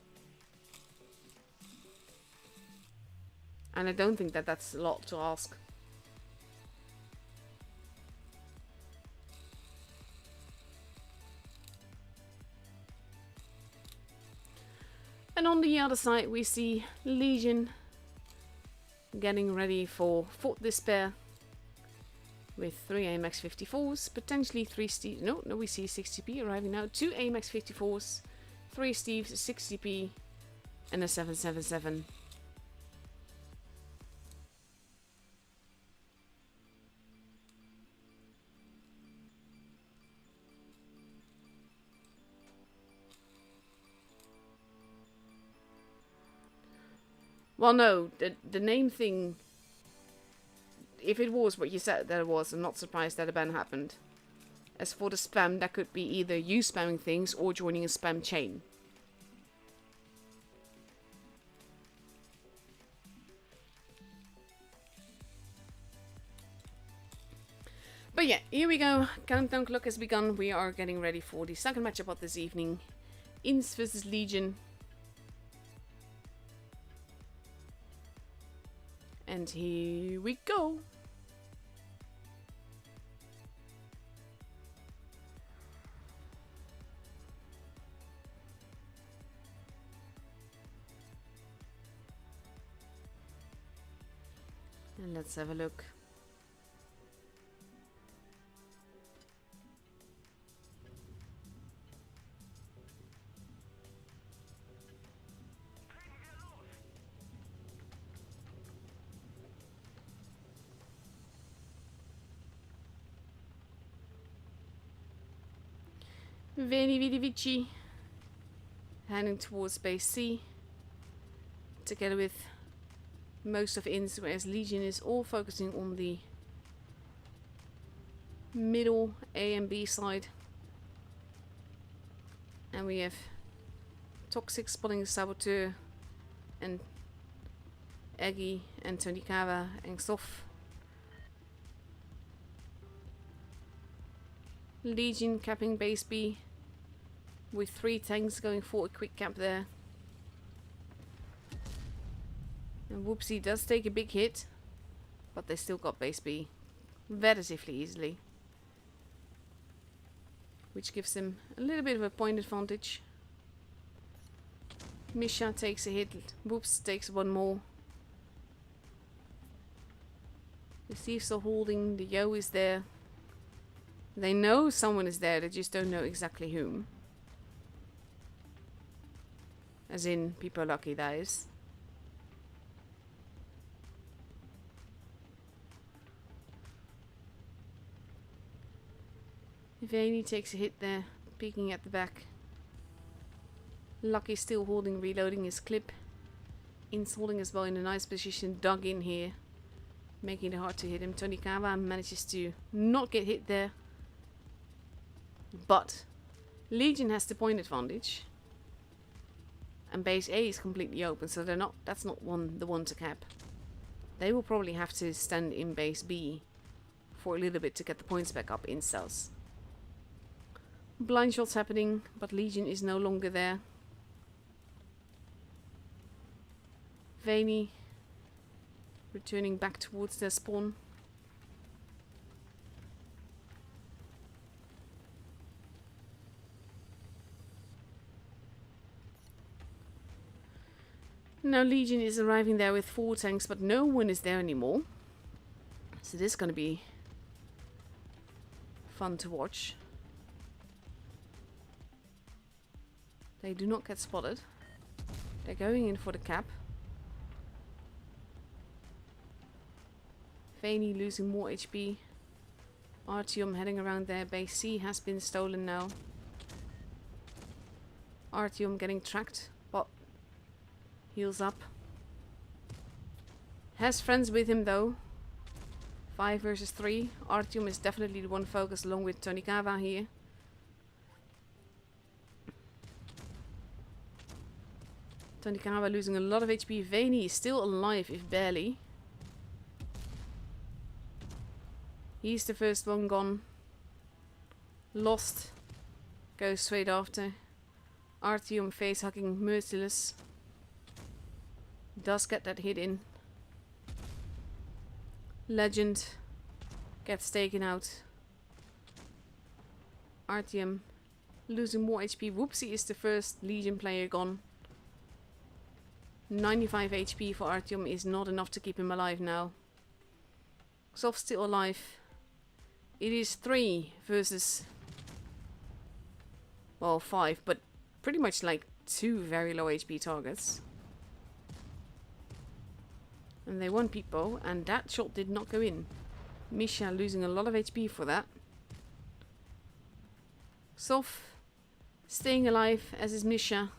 And I don't think that that's a lot to ask. And on the other side, we see Legion getting ready for Fort Despair with 3 AMX 54s, potentially 3 Steves. No, we see 60p arriving now. 2 AMX 54s, 3 Steves, 60p, and a 777. Well, no, the name thing, if it was what you said that it was, I'm not surprised that a ban happened. As for the spam, that could be either you spamming things or joining a spam chain. But yeah, here we go. Countdown clock has begun. We are getting ready for the second matchup of this evening. Ins versus Legion. And here we go. And let's have a look. Veni Vidi Vici heading towards base C together with most of Ins, whereas Legion is all focusing on the middle A and B side. And we have Toxic spotting the Saboteur and Eggy and Tonikawa and Xof. Legion capping base B with 3 tanks going for a quick cap there. And Whoopsie does take a big hit, but they still got base B relatively easily, which gives them a little bit of a point advantage. Misha takes a hit, Whoops takes one more. The thieves are holding, the Yo is there. They know someone is there, they just don't know exactly whom. As in, people are lucky, that is. Veni takes a hit there, peeking at the back. Lucky still holding, reloading his clip. In's holding as well in a nice position, dug in here, making it hard to hit him. Tonikawa manages to not get hit there. But Legion has the point advantage. And base A is completely open, so they're not. That's not the one to cap. They will probably have to stand in base B for a little bit to get the points back up in cells. Blind shots happening, but Legion is no longer there. Veni returning back towards their spawn. Now Legion is arriving there with 4 tanks, but no one is there anymore. So this is going to be fun to watch. They do not get spotted. They're going in for the cap. Veni losing more HP. Artyom heading around there. Base C has been stolen now. Artyom getting tracked. But heals up. Has friends with him though. 5 versus 3. Artyom is definitely the one focused along with Tonikawa here. Tonikawa losing a lot of HP. Veni is still alive, if barely. He's the first one gone. Lost. Goes straight after. Artyom face hugging merciless. Does get that hit in. Legend gets taken out. Artyom losing more HP. Whoopsie is the first Legion player gone. 95 HP for Artyom is not enough to keep him alive now. Xof's still alive. It is 3 versus, well, 5, but pretty much like 2 very low HP targets. And they won Pipo, and that shot did not go in. Misha losing a lot of HP for that. Xof staying alive, as is Misha.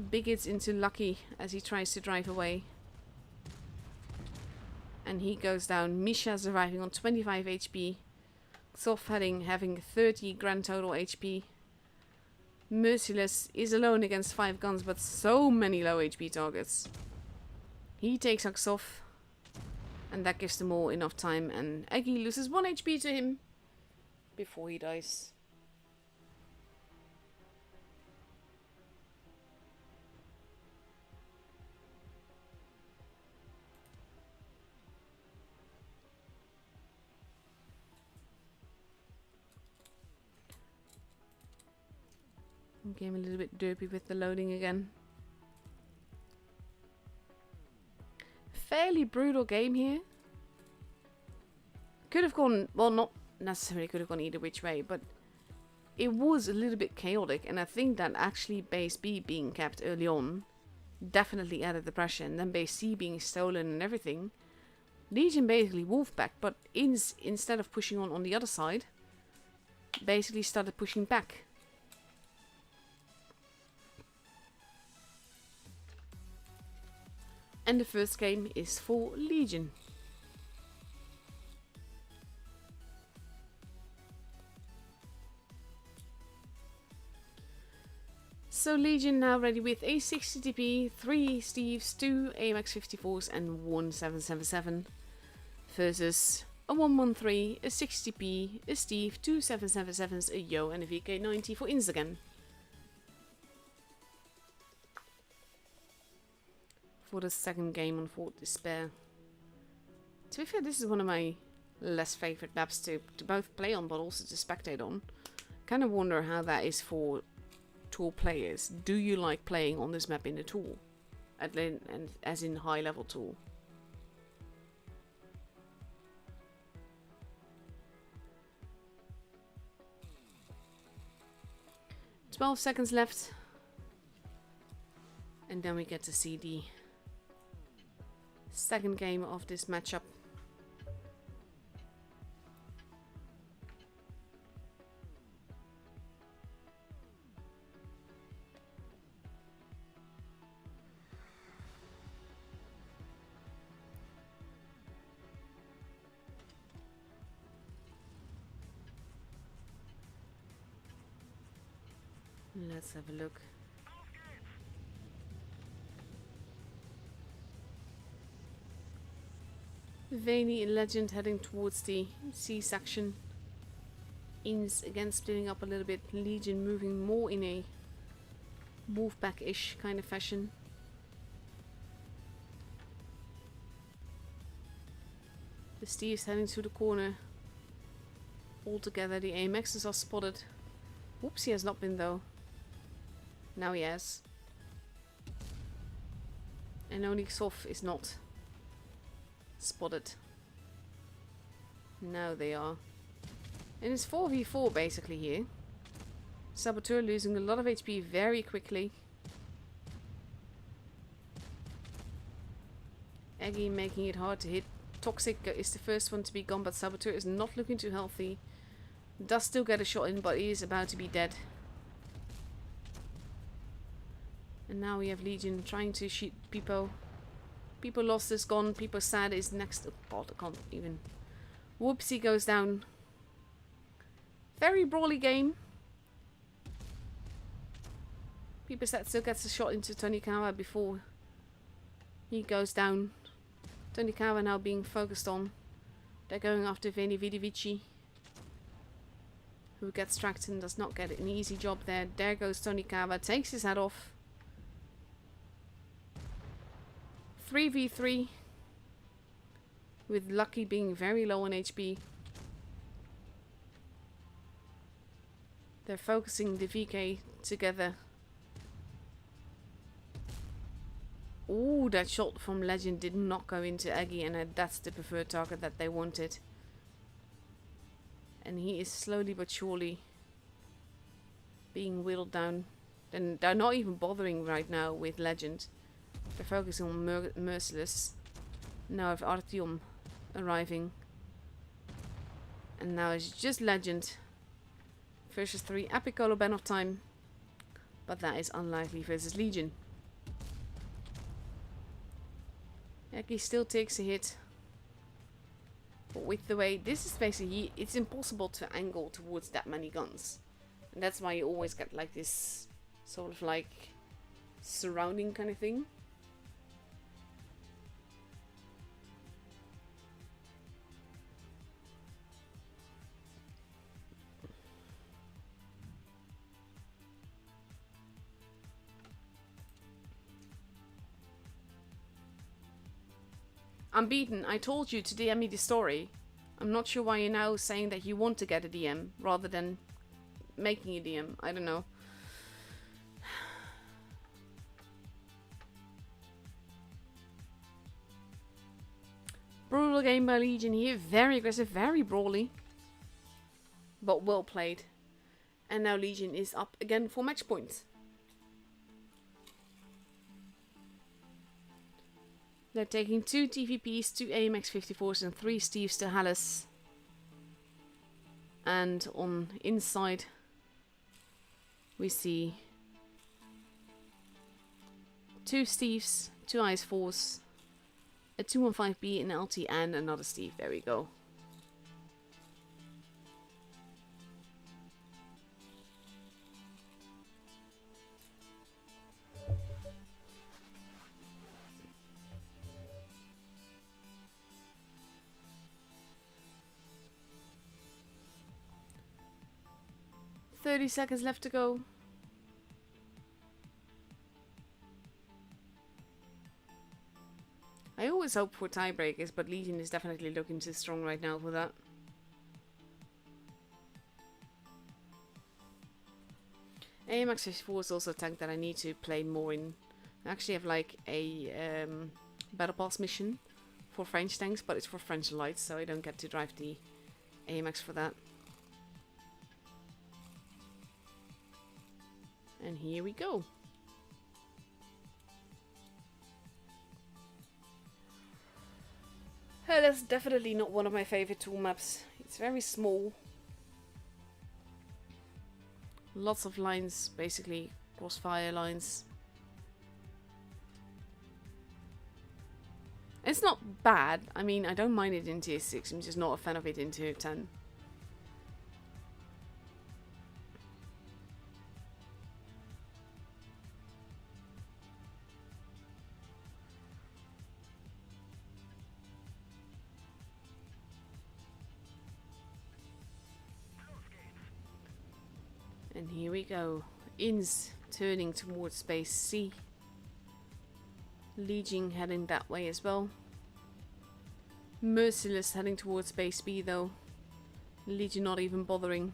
Big hits into Lucky as he tries to drive away. And he goes down. Misha's arriving on 25 HP. Xof having 30 grand total HP. Merciless is alone against 5 guns, but so many low HP targets. He takes out Xof, and that gives them all enough time, and Eggy loses 1 HP to him before he dies. Game a little bit derpy with the loading again. fairly brutal game here. Could have gone, well, not necessarily could have gone either which way, but it was a little bit chaotic, and I think that actually base B being kept early on definitely added the pressure, and then base C being stolen and everything. Legion basically wolfed back, but instead of pushing on the other side, basically started pushing back. And the first game is for Legion. So Legion now ready with a 60 TP, 3 Steves, 2 AMX 54s and 1 777 versus a 113, a 60 TP, a Steve, 2 777s, a Yo and a VK90 for Insignia. For the second game on Fort Despair. To be fair, this is one of my less favorite maps to both play on but also to spectate on. Kind of wonder how that is for tour players. Do you like playing on this map in the tour? And as in high level tour? "12 seconds left. And then we get to see the second game of this matchup. Let's have a look. Veiny and Legend heading towards the C section. Ins again splitting up a little bit. Legion moving more in a wolfpack-ish kind of fashion. The Steve's heading to the corner. All together, the AMXs are spotted. Whoops, he has not been though. Now he has. And only Sof is not spotted. Now they are. And it's 4v4 basically here. Saboteur losing a lot of HP very quickly. Eggy making it hard to hit. Toxic is the first one to be gone, but Saboteur is not looking too healthy. Does still get a shot in, but he is about to be dead. And now we have Legion trying to shoot Pipo. Pipo lost is gone. Pipo sad is next. Oh god, I can't even. Whoopsie goes down. Very brawly game. Pipo sad still gets a shot into Tonikawa before he goes down. Tonikawa now being focused on. They're going after Veni Vidi Vici, who gets tracked and does not get an easy job there. There goes Tonikawa, takes his hat off. 3v3 with Lucky being very low on HP. They're focusing the VK together. Ooh, that shot from Legend did not go into Eggy, and that's the preferred target that they wanted. And he is slowly but surely being whittled down. And they're not even bothering right now with Legend. They're focusing on Merciless. Now I have Artyom arriving. And now it's just Legend versus 3 Apicolo ban of time. But that is unlikely versus Legion. Eki still takes a hit. But with the way this is basically, it's impossible to angle towards that many guns. And that's why you always get like this sort of like surrounding kind of thing. I'm beaten. I told you to DM me the story. I'm not sure why you're now saying that you want to get a DM rather than making a DM. I don't know. phenomenal game by Legion here. Very aggressive, very brawly. But well played. And now Legion is up again for match points. They're taking 2 TVPs, 2 AMX 54s and 3 Steves to Hallis. And on inside we see 2 Steves, 2 IS4s, a 215B, an LT and another Steve. There we go. "30 seconds left to go. I always hope for tiebreakers, but Legion is definitely looking too strong right now for that. AMX 54 is also a tank that I need to play more in. I actually have like a Battle Pass mission for French tanks, but it's for French lights, so I don't get to drive the AMX for that. And here we go. That's definitely not one of my favorite tool maps. It's very small. Lots of lines, basically crossfire lines. It's not bad. I mean, I don't mind it in tier 6. I'm just not a fan of it in tier 10. And here we go. Ins turning towards base C. Legion heading that way as well. Merciless heading towards base B though. Legion not even bothering.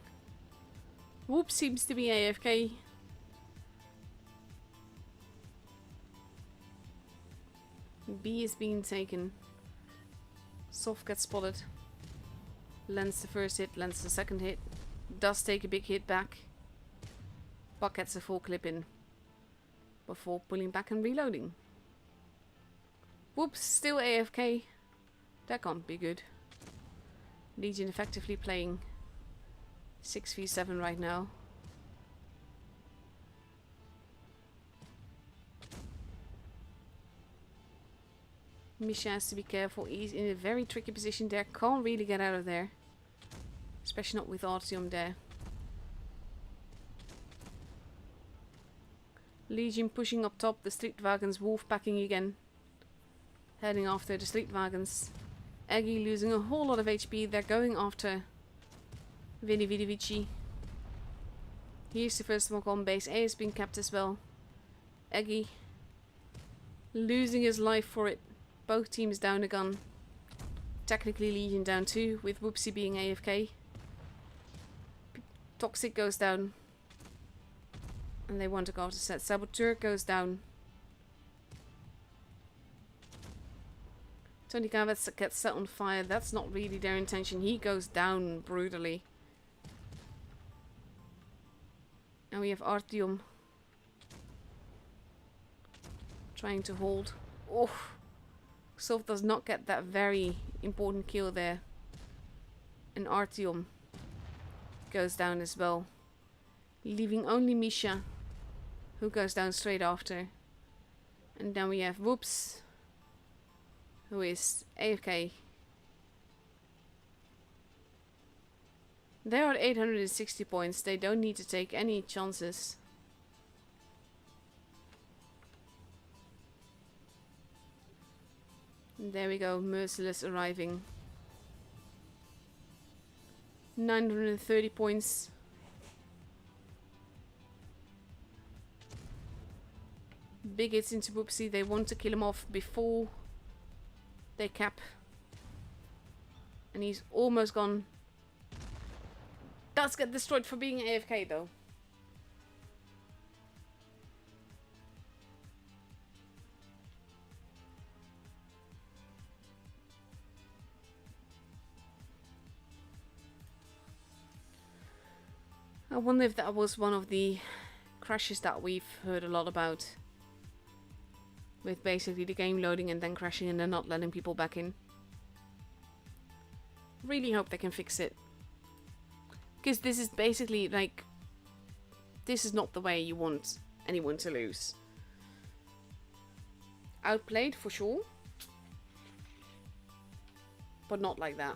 Whoop seems to be AFK. B is being taken. Soft gets spotted. Lands the first hit, lands the second hit. Does take a big hit back. Buck gets a full clip in before pulling back and reloading. Whoops, still AFK. That can't be good. Legion effectively playing 6v7 right now. Misha has to be careful. He's in a very tricky position there. Can't really get out of there. Especially not with Artyom there. Legion pushing up top. The Streetwagens wolf packing again. Heading after the Streetwagens. Eggy losing a whole lot of HP. They're going after Vinny Vidivici. Here's the first one on base. A has been kept as well. Eggy losing his life for it. Both teams down a gun. Technically Legion down 2 with Whoopsie being AFK. Toxic goes down. And they want to go after set. Saboteur goes down. Tony Gavitz gets set on fire. That's not really their intention. He goes down brutally. And we have Artyom trying to hold. Oh, Sov does not get that very important kill there. And Artyom goes down as well. Leaving only Misha, who goes down straight after. And then we have Whoops, who is AFK. They are at 860 points. They don't need to take any chances. And there we go, Merciless arriving. 930 points. Big hits into Whoopsie. They want to kill him off before they cap. And he's almost gone. Does get destroyed for being AFK though. wonder if that was one of the crashes that we've heard a lot about. With basically the game loading and then crashing and then not letting people back in. Really hope they can fix it. Because this is basically like... This is not the way you want anyone to lose. Outplayed for sure. But not like that.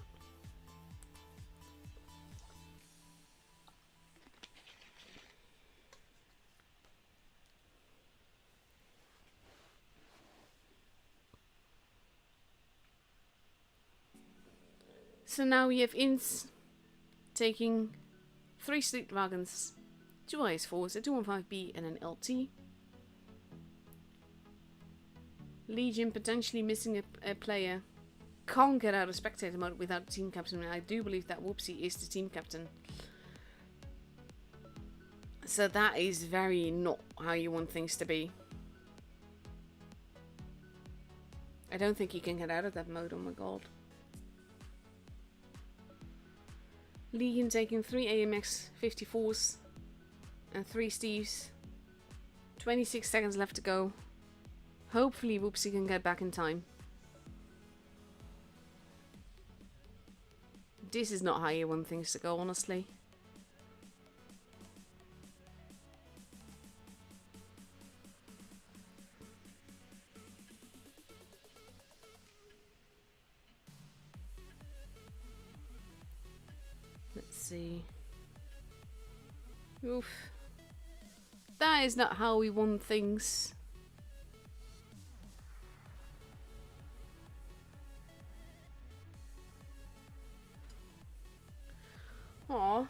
So now we have Ins taking 3 street wagons, 2 IS4s, a 215B and an LT. Legion potentially missing a player. Can't get out of spectator mode without the team captain. And I do believe that Whoopsie is the team captain. So that is very not how you want things to be. I don't think he can get out of that mode, oh my god. Legion taking 3 AMX 54s and 3 Steves. 26 seconds left to go. Hopefully Whoopsie can get back in time. This is not how you want things to go, honestly. Let's see. Oof. That is not how we want things. Aww.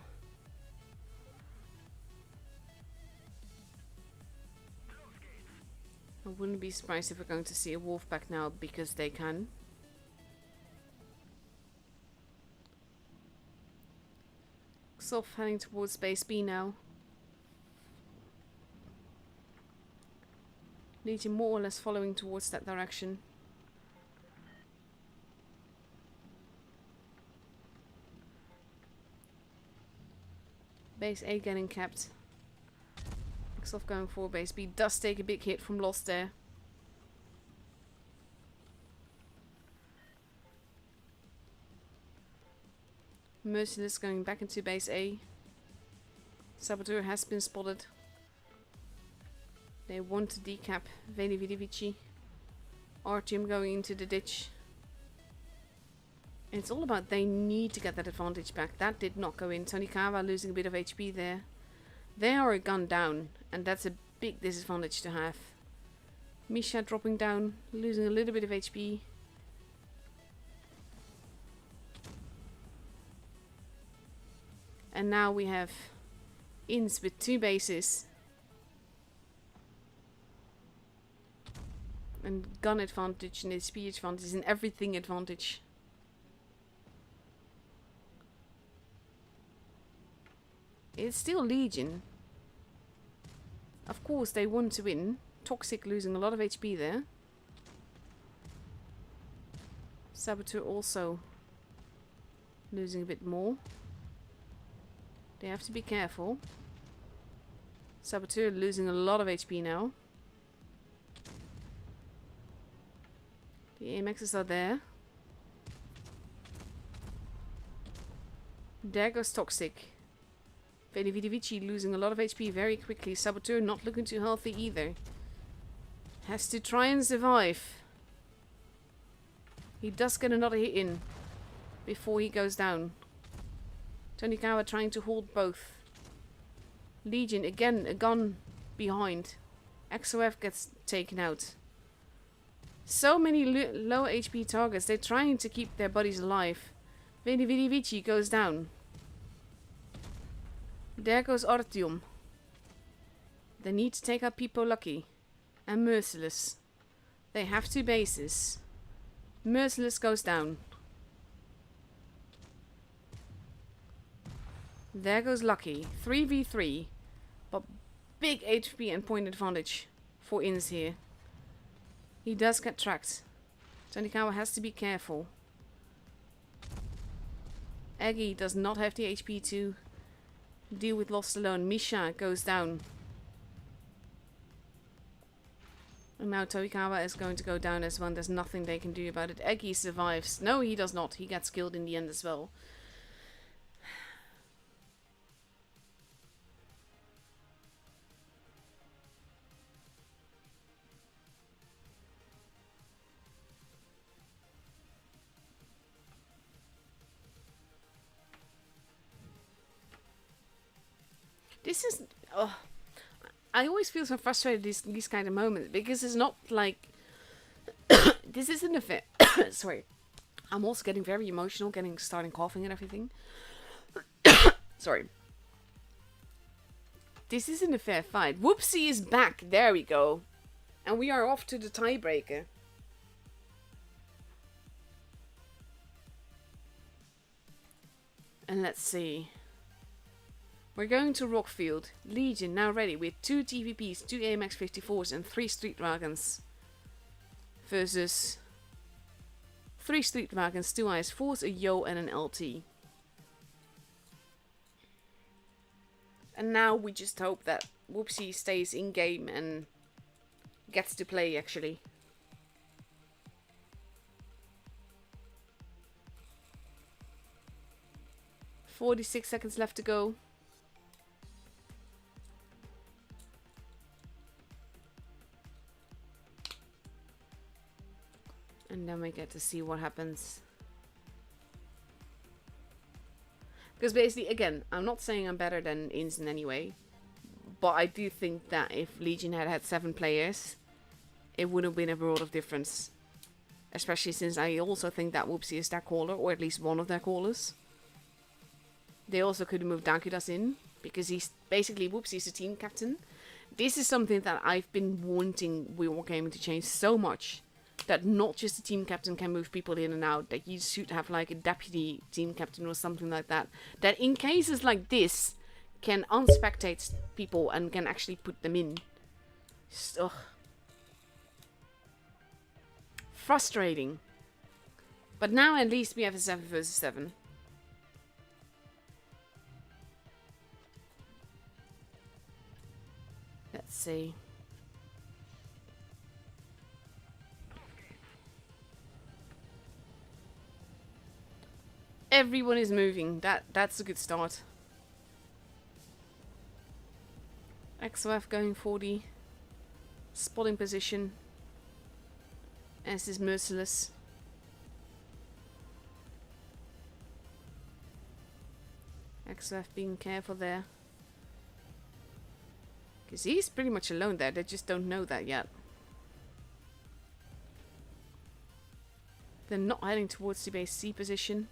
I wouldn't be surprised if we're going to see a wolf pack now because they can. Off heading towards base B now. Legion more or less following towards that direction. Base A getting kept. Off going for base B. Does take a big hit from Lost there. Merciless going back into base A. Saboteur has been spotted. They want to decap Veni Vidi Vici. Artyom going into the ditch. And it's all about they need to get that advantage back. That did not go in. Tonikawa losing a bit of HP there. They are a gun down. And that's a big disadvantage to have. Misha dropping down. Losing a little bit of HP. And now we have Ins with 2 bases. And gun advantage and HP advantage and everything advantage. It's still Legion. Of course they want to win. Toxic losing a lot of HP there. Saboteur also losing a bit more. They have to be careful. Saboteur losing a lot of HP now. The AMXs are there. There goes Toxic. Veni Vidi Vici losing a lot of HP very quickly. Saboteur not looking too healthy either. Has to try and survive. He does get another hit in before he goes down. Tonikawa trying to hold both. Legion again a gun behind. XOF gets taken out. So many low HP targets. They're trying to keep their bodies alive. Veni Vidi Vici goes down. There goes Artyom. They need to take out Pipo Lucky. And Merciless. They have 2 bases. Merciless goes down. There goes Lucky. 3v3. But big HP and point advantage for Ins here. He does get tracked. Tonikawa has to be careful. Eggy does not have the HP to deal with lost alone. Misha goes down. And now Toikawa is going to go down as well. There's nothing they can do about it. Eggy survives. No, he does not. He gets killed in the end as well. This is... Oh, I always feel so frustrated these kind of moments. Because it's not like... This isn't a fair... Sorry. I'm also getting very emotional. Starting coughing and everything. Sorry. This isn't a fair fight. Whoopsie is back. There we go. And we are off to the tiebreaker. And let's see. We're going to Rockfield. Legion now ready with 2 TVPs, 2 AMX 54s and 3 Street Dragons. Versus 3 Street Dragons, 2 IS-4s, a Yo and an LT. And now we just hope that Whoopsie stays in game and gets to play actually. "46 seconds left to go. And then we get to see what happens. Because basically, again, I'm not saying I'm better than Ins in any way. But I do think that if Legion had 7 players, it would have been a world of difference. Especially since I also think that Whoopsie is their caller, or at least one of their callers. They also could have moved Dankudas in, because he's basically Whoopsie's the team captain. This is something that I've been wanting Wargaming to change so much. That not just the team captain can move people in and out. That you should have like a deputy team captain or something like that. That in cases like this, can unspectate people and can actually put them in. Just, ugh. Frustrating. But now at least we have a 7 versus 7. Let's see. Everyone is moving. That's a good start. XOF going for the spotting position. As is Merciless. XOF being careful there. Because he's pretty much alone there. They just don't know that yet. They're not heading towards the base C position.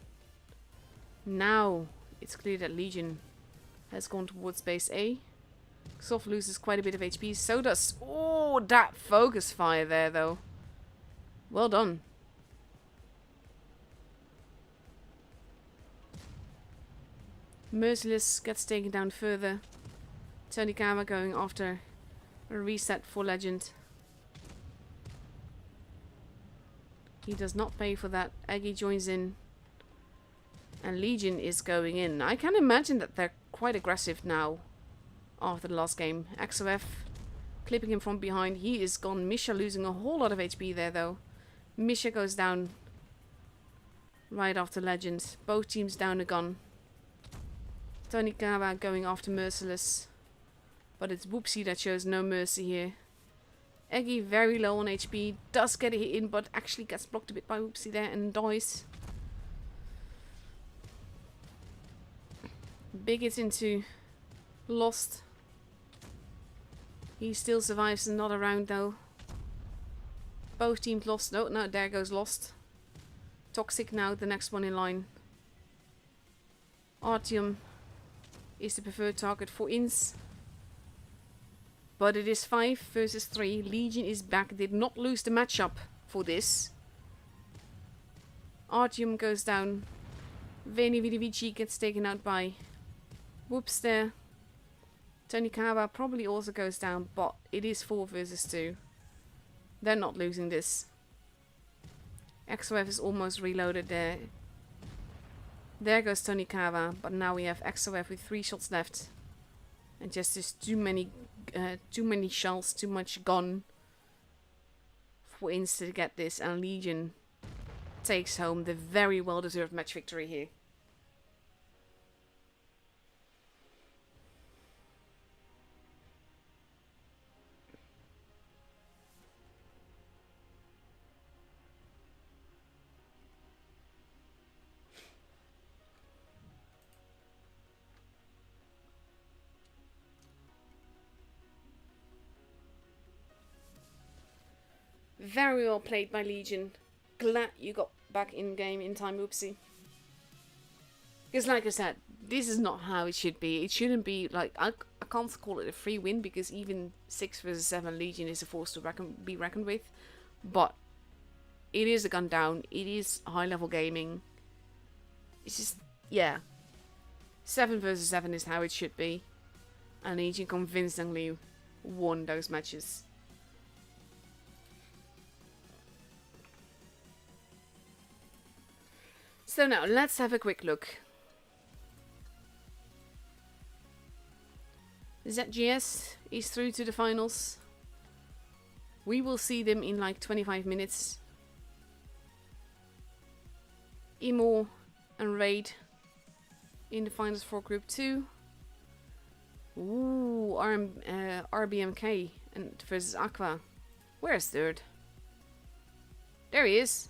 Now it's clear that Legion has gone towards base A. Xof loses quite a bit of HP. So does... Oh, that focus fire there, though. Well done. Merciless gets taken down further. Tonikawa going after a reset for Legend. He does not pay for that. Aggie joins in. And Legion is going in. I can imagine that they're quite aggressive now. After the last game. XOF clipping him from behind. He is gone. Misha losing a whole lot of HP there though. Misha goes down. Right after Legend. Both teams down a gun. Tonikawa going after Merciless. But it's Whoopsie that shows no mercy here. Eggy very low on HP. Does get a hit in but actually gets blocked a bit by Whoopsie there and dies. Big hits into Lost. He still survives another round though. Both teams lost. No, no, there goes Lost. Toxic now, the next one in line. Artyom is the preferred target for Ins. But it is 5 versus 3. Legion is back. Did not lose the matchup for this. Artyom goes down. Veni Vidi Vici gets taken out by Whoops there. Tonikawa probably also goes down, but it is 4 versus 2. They're not losing this. XOF is almost reloaded there. There goes Tonikawa, but now we have Exoev with 3 shots left. And just there's too many shells, too much gun for Insta to get this, and Legion takes home the very well deserved match victory here. Very well played by Legion. Glad you got back in game in time, oopsie. Because like I said, this is not how it should be. It shouldn't be like, I can't call it a free win, because even 6 versus 7 Legion is a force to be reckoned with. But it is a gun down. It is high level gaming. It's just, yeah. 7 versus 7 is how it should be. And Legion convincingly won those matches. So now, let's have a quick look. ZGS is through to the finals. We will see them in like 25 minutes. Emo and Raid in the finals for Group 2. Ooh, RBMK and versus Aqua. Where's third? There he is.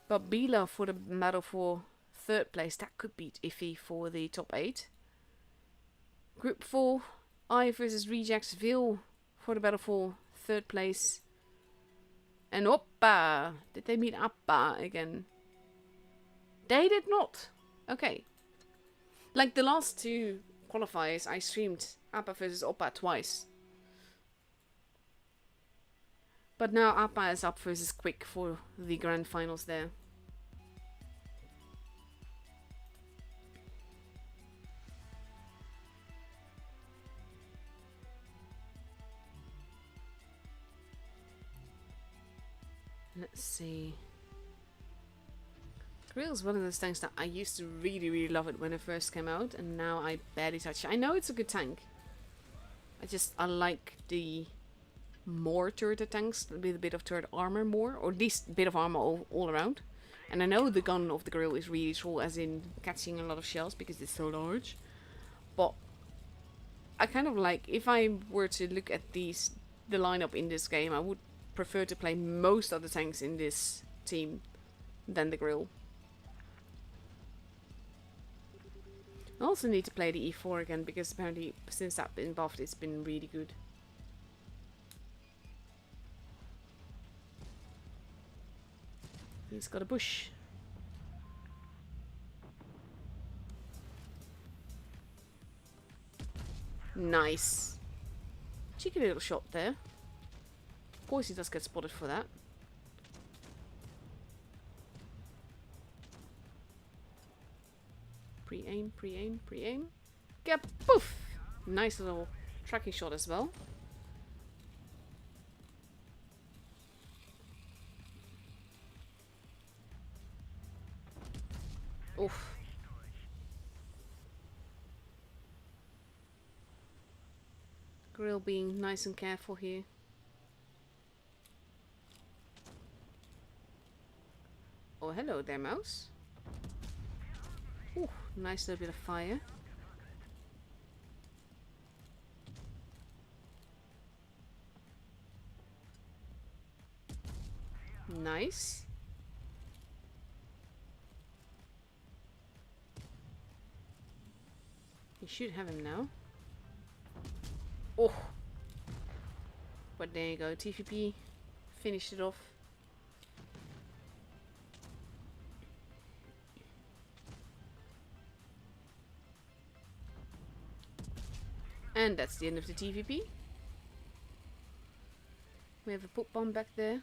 But Bila for the battle for 3rd place. That could be iffy for the top 8. Group 4. I versus Rejectsville for the battle for 3rd place. And Oppa. Did they meet Appa again? They did not. Okay. Like the last 2 qualifiers, I streamed Appa versus Oppa twice. But now Appa is up versus Quick for the grand finals there. Let's see. Grill is one of those tanks that I used to really love it when it first came out, and now I barely touch it. I know it's a good tank. I like the more turret tanks with a bit of turret armor more, or at least a bit of armor all around. And I know the gun of the Grill is really cool, as in catching a lot of shells because it's so large. But I kind of like, if I were to look at the lineup in this game, I would prefer to play most of the tanks in this team than the Grill. I also need to play the E4 again, because apparently since that's been buffed, it's been really good. He's got a bush. Nice. Cheeky little shot there. Of course he does get spotted for that. Pre-aim, pre-aim, pre-aim. Get poof! Nice little tracking shot as well. Oof. Grill being nice and careful here. Oh, hello there, mouse. Ooh, nice little bit of fire. Nice. You should have him now. Oh. But there you go, TVP finished it off. And that's the end of the TVP. We have a put bomb back there.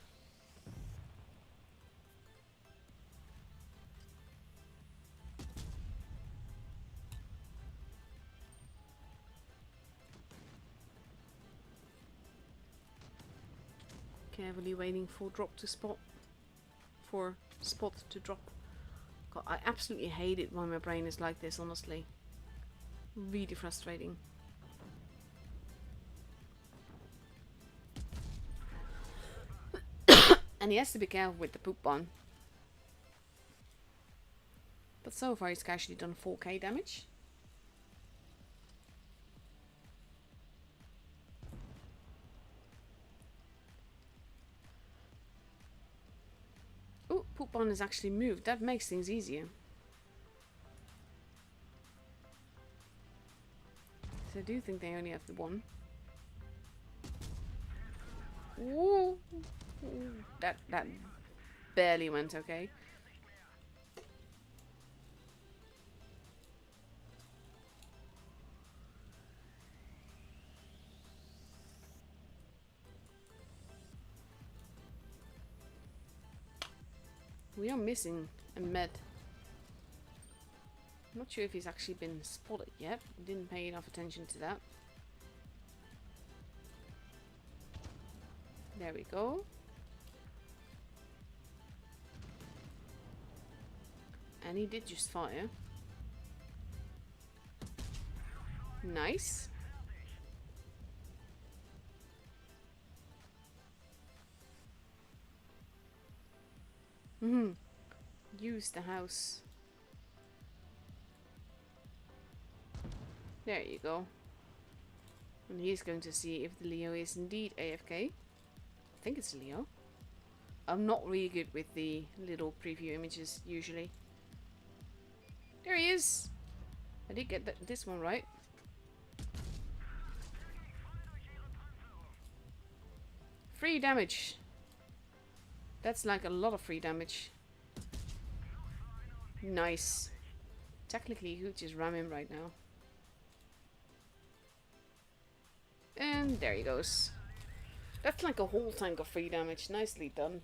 Carefully waiting for drop to spot. for spot to drop. God, I absolutely hate it when my brain is like this, honestly. Really frustrating. And he has to be careful with the poop bomb. But so far he's actually done 4k damage. Oh, poop bomb is actually moved. That makes things easier. So I do think they only have the one. Ooh. That barely went okay. We are missing a med. I'm not sure if he's actually been spotted yet. Didn't pay enough attention to that. There we go. And he did just fire. Nice. Use the house. There you go. And he's going to see if the Leo is indeed AFK. I think it's Leo. I'm not really good with the little preview images usually. There he is. I did get this one right. Free damage. That's like a lot of free damage. Nice. Technically, you could just ram him right now. And there he goes. That's like a whole tank of free damage. Nicely done.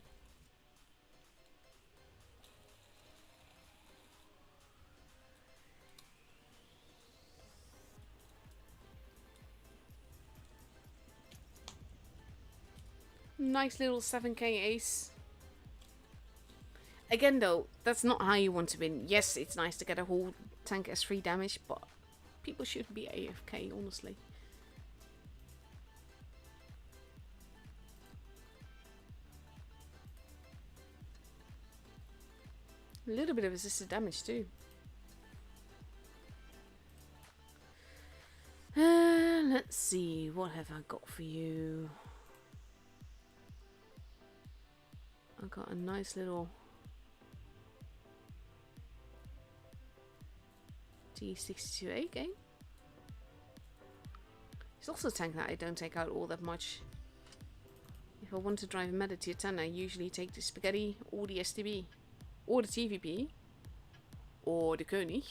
Nice little 7k ace. Again though, that's not how you want to win. Yes, it's nice to get a whole tank as free damage, but people should be AFK, honestly. A little bit of assisted damage too. Let's see, what have I got for you? I got a nice little T62A game. It's also a tank that I don't take out all that much. If I want to drive a meta tier 10, I usually take the Spaghetti or the STB. Or the TVP. Or the König.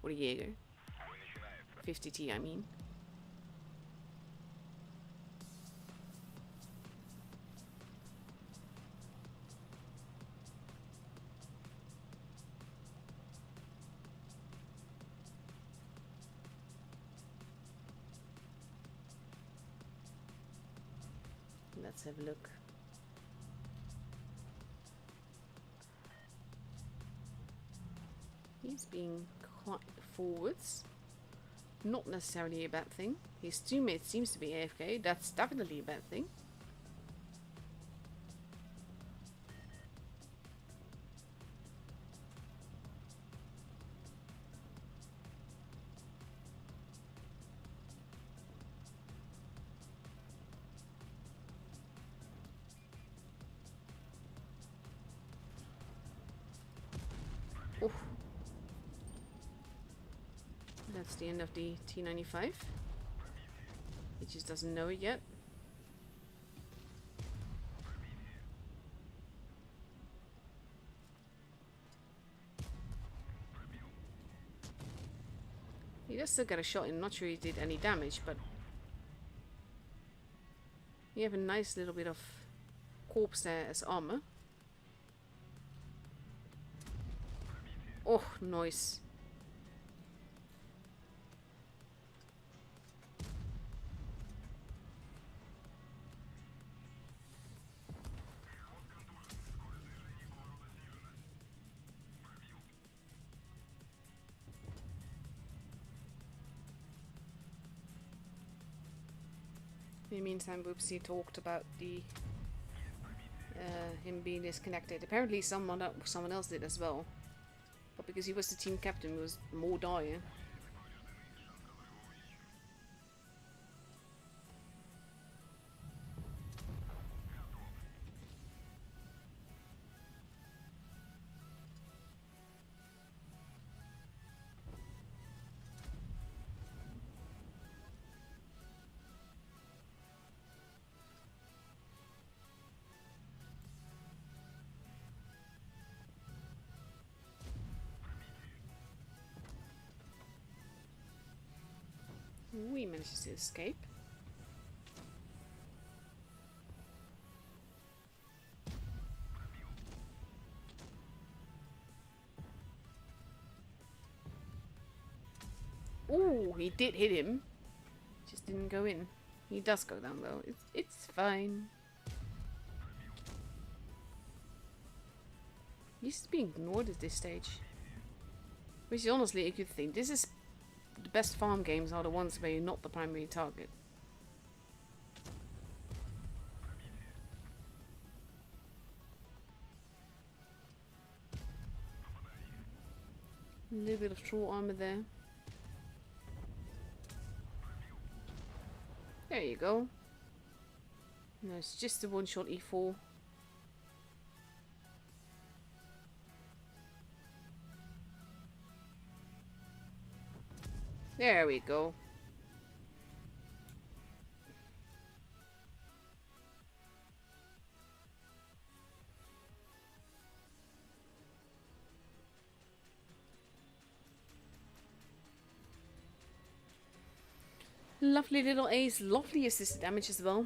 Or the Jaeger. 50T, I mean. Let's have a look. He's being quite forwards. Not necessarily a bad thing. His teammate seems to be AFK. That's definitely a bad thing. Oof. That's the end of the T95. He just doesn't know it yet. He does still get a shot in. Not sure he did any damage, but you have a nice little bit of corpse there as armor. Oh, nice. In the meantime, Whoopsie talked about the him being disconnected. Apparently someone else did as well. But because he was the team captain, it was more dire. We managed to escape. Ooh, he did hit him. Just didn't go in. He does go down though. It's fine. He's just being ignored at this stage. Which is honestly a good thing. This is the best farm games are the ones where you're not the primary target. A little bit of troll armor there. There you go. No, it's just a one-shot E4. There we go. Lovely little ace, lovely assisted damage as well.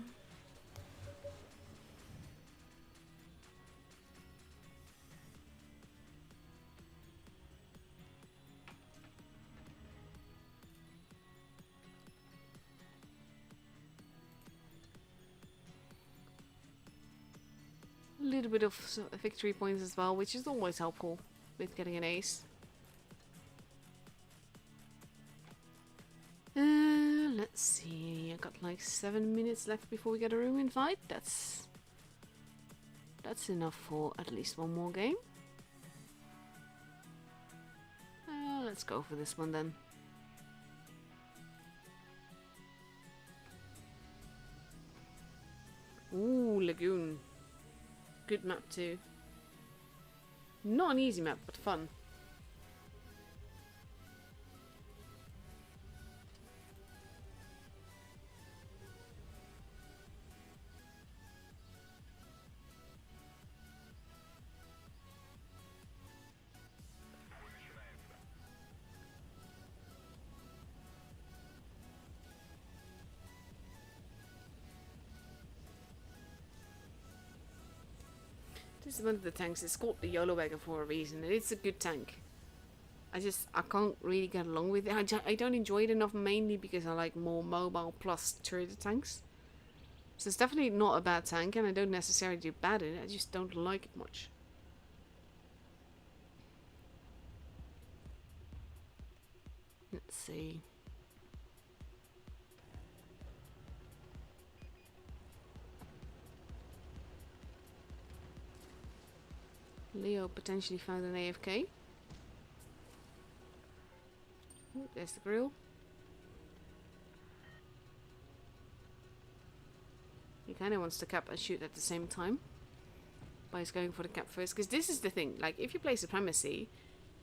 A little bit of victory points as well, which is always helpful with getting an ace. Let's see, I got like 7 minutes left before we get a room invite. That's enough for at least one more game. Let's go for this one then. Ooh, Lagoon. Good map too. Not an easy map, but fun. This is one of the tanks. It's called the YOLO wagon for a reason, and it's a good tank. I can't really get along with it. I don't enjoy it enough, mainly because I like more mobile plus turret tanks. So it's definitely not a bad tank, and I don't necessarily do bad in it. I just don't like it much. Let's see. Leo potentially found an AFK. Ooh, there's the grill. He kind of wants to cap and shoot at the same time. But he's going for the cap first. Because this is the thing. Like, if you play Supremacy,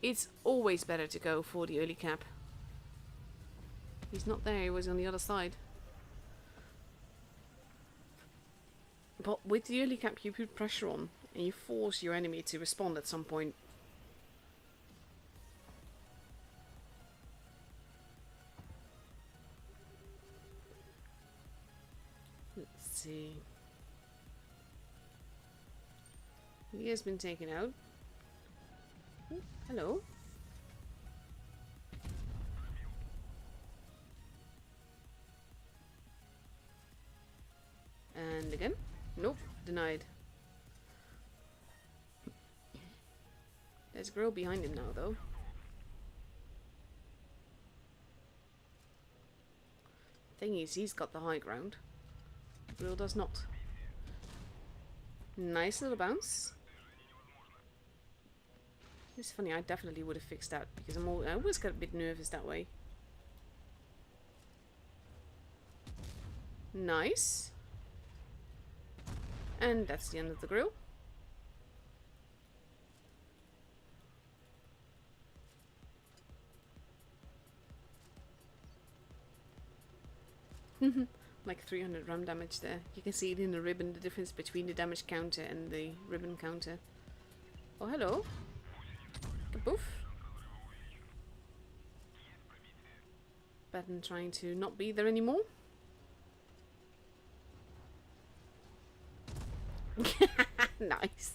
it's always better to go for the early cap. He's not there. He was on the other side. But with the early cap, you put pressure on. And you force your enemy to respond at some point. Let's see. He has been taken out. Ooh, hello. And again. Nope, denied. There's a girl behind him now, though. Thing is, he's got the high ground. Grill does not. Nice little bounce. It's funny, I definitely would have fixed that because I always get a bit nervous that way. Nice. And that's the end of the grill. Like 300 ram damage there. You can see it in the ribbon, the difference between the damage counter and the ribbon counter. Oh, hello. Kaboof. Batten trying to not be there anymore. Nice.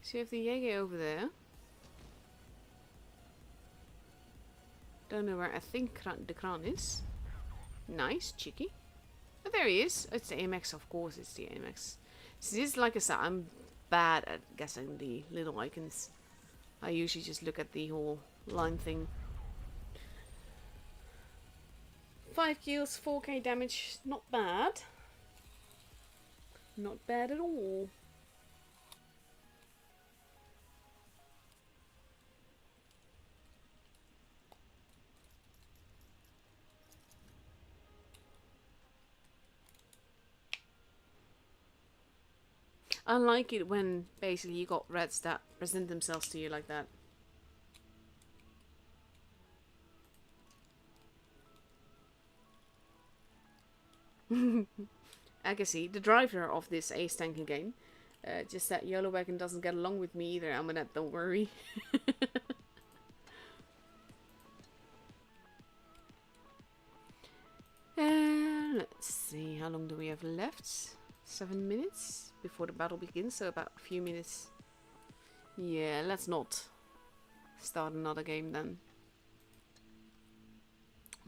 So you have the Jaeger over there. Don't know where I think the Kran is. Nice, cheeky. Oh, there he is. It's the AMX, of course it's the AMX. So this, like I said, I'm bad at guessing the little icons. I usually just look at the whole line thing. 5 kills, 4k damage, not bad. Not bad at all. I like it when basically you got reds that present themselves to you like that. I can see the driver of this ace tanking game. Just that yellow wagon doesn't get along with me either. I'm gonna, don't worry. Let's see, how long do we have left? 7 minutes before the battle begins, so about a few minutes. Yeah, let's not start another game then.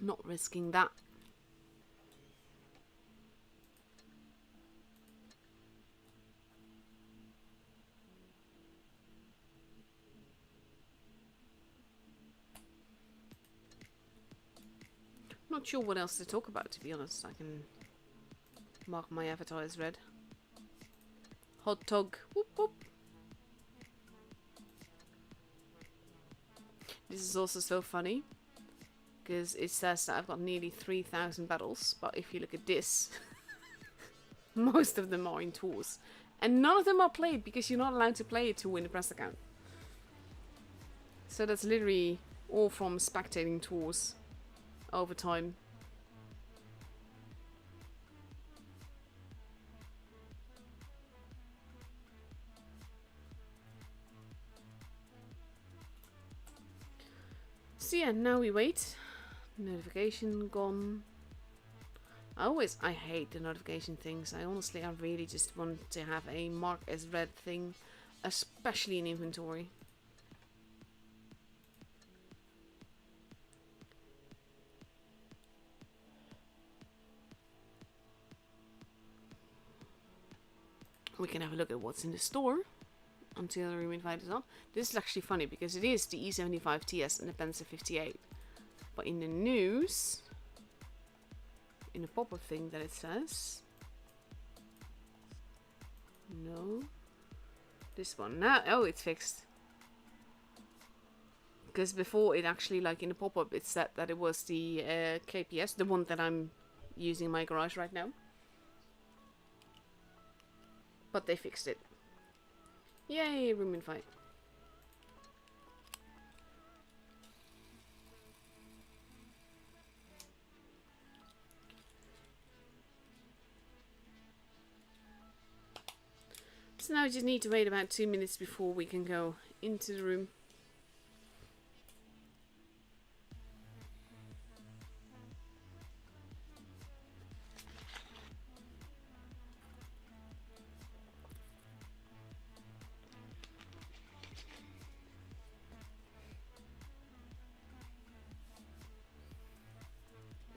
Not risking that. Not sure what else to talk about, to be honest. I can mark my avatar as red. Hot dog. Whoop whoop. This is also so funny because it says that I've got nearly 3,000 battles, but if you look at this, most of them are in tours. And none of them are played because you're not allowed to play it to win a press account. So that's literally all from spectating tours over time. So yeah, now we wait. Notification gone. I hate the notification things. I really just want to have a mark as red thing, especially in inventory. We can have a look at what's in the store until the room invite is on. This is actually funny because it is the E75 TS and the Panzer 58. But in the news, in the pop-up thing that it says, no, this one. Now, oh, it's fixed. Because before it actually, like in the pop-up, it said that it was the KPS, the one that I'm using in my garage right now. But they fixed it. Yay, room invite. So now we just need to wait about 2 minutes before we can go into the room.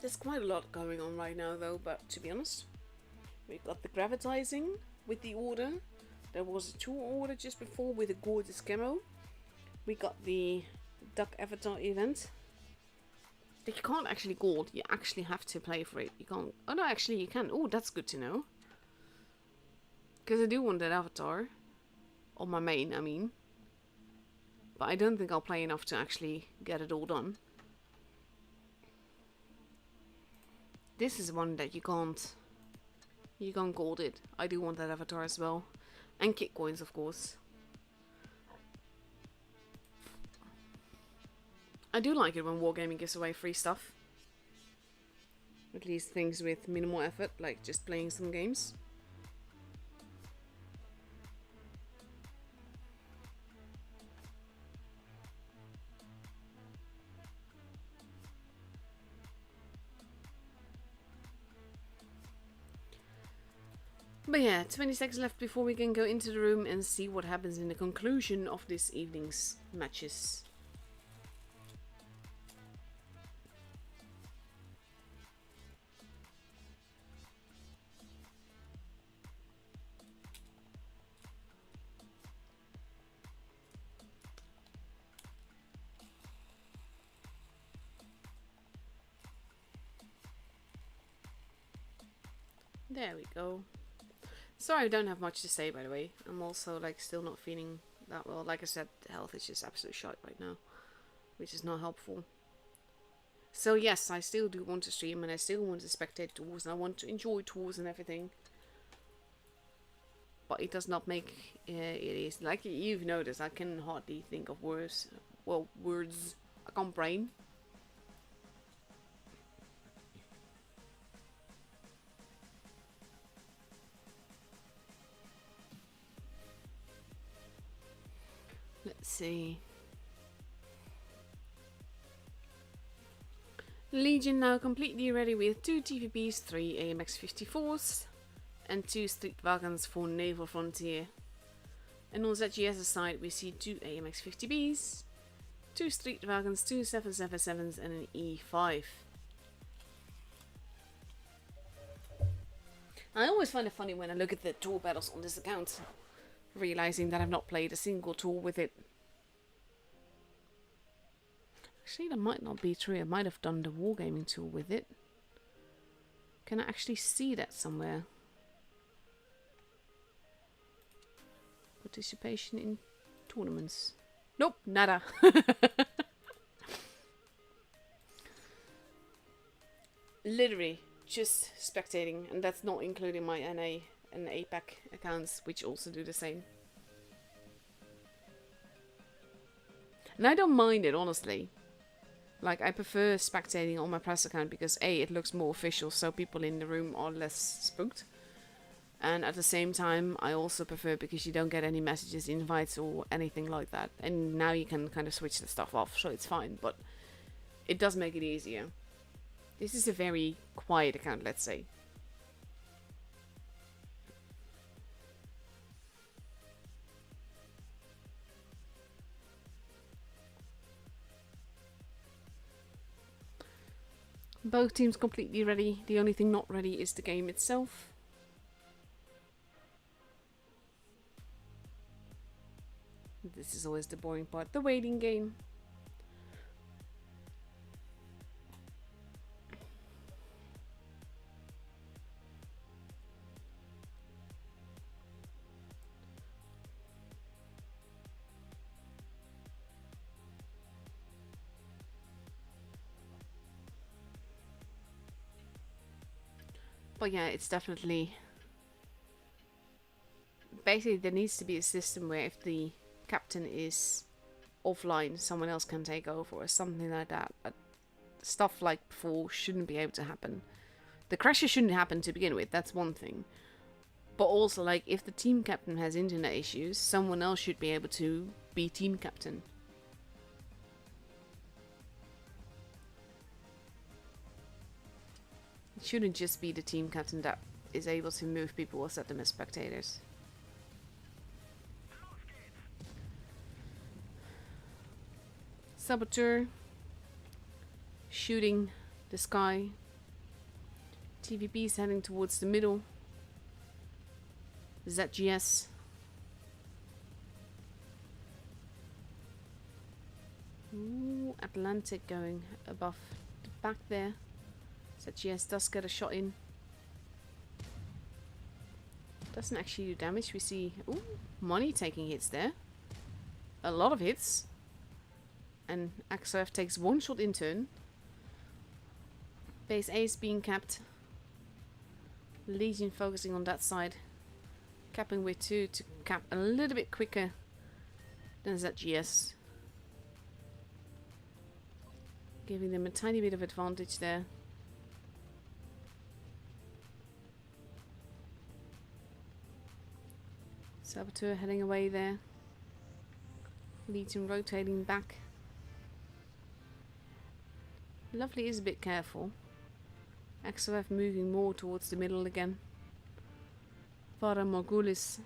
There's quite a lot going on right now though, but to be honest, we've got the gravitizing with the order. There was a tour order just before with a gorgeous camo. We got the Duck Avatar event. That you can't actually gold, you actually have to play for it. You can't. Oh no, actually you can. Oh, that's good to know. Because I do want that avatar. On my main, I mean. But I don't think I'll play enough to actually get it all done. This is one that you can't gold it. I do want that avatar as well. And kit coins, of course. I do like it when Wargaming gives away free stuff. At least things with minimal effort, like just playing some games. But yeah, 20 seconds left before we can go into the room and see what happens in the conclusion of this evening's matches. There we go. Sorry, I don't have much to say, by the way. I'm also, like, still not feeling that well. Like I said, health is just absolute shite right now, which is not helpful. So yes, I still do want to stream, and I still want to spectate tours, and I want to enjoy tours and everything. But it does not make it is like you've noticed. I can hardly think of words. Well, words. I can't brain. Let's see. Legion now completely ready with 2 TVPs, 3 AMX 54s, and 2 Street Wagons for Naval Frontier. And on ZGS's side, we see 2 AMX 50Bs, 2 Street Wagons, 2 777s, and an E5. I always find it funny when I look at the tour battles on this account, realizing that I've not played a single tour with it. Actually, that might not be true. I might have done the Wargaming tour with it. Can I actually see that somewhere? Participation in tournaments. Nope, nada. Literally, just spectating, and that's not including my NA and APAC accounts, which also do the same. And I don't mind it, honestly. Like, I prefer spectating on my press account because A, it looks more official, so people in the room are less spooked. And at the same time, I also prefer because you don't get any messages, invites, or anything like that. And now you can kind of switch the stuff off, so it's fine, but it does make it easier. This is a very quiet account, let's say. Both teams completely ready. The only thing not ready is the game itself. This is always the boring part, the waiting game. But yeah, it's definitely... Basically, there needs to be a system where if the captain is offline, someone else can take over or something like that. But stuff like before shouldn't be able to happen. The crashes shouldn't happen to begin with, that's one thing. But also, like, if the team captain has internet issues, someone else should be able to be team captain. It shouldn't just be the team captain that is able to move people or set them as spectators. Saboteur. Shooting the sky. TVP is heading towards the middle. ZGS. Ooh, Atlantic going above the back there. ZGS does get a shot in. Doesn't actually do damage. We see ooh, Money taking hits there. A lot of hits. And XOF takes one shot in turn. Base A is being capped. Legion focusing on that side. Capping with 2 to cap a little bit quicker than ZGS. Giving them a tiny bit of advantage there. Saboteur heading away there. Legion rotating back. Lovely is a bit careful. XOF moving more towards the middle again. Vara Morgulis.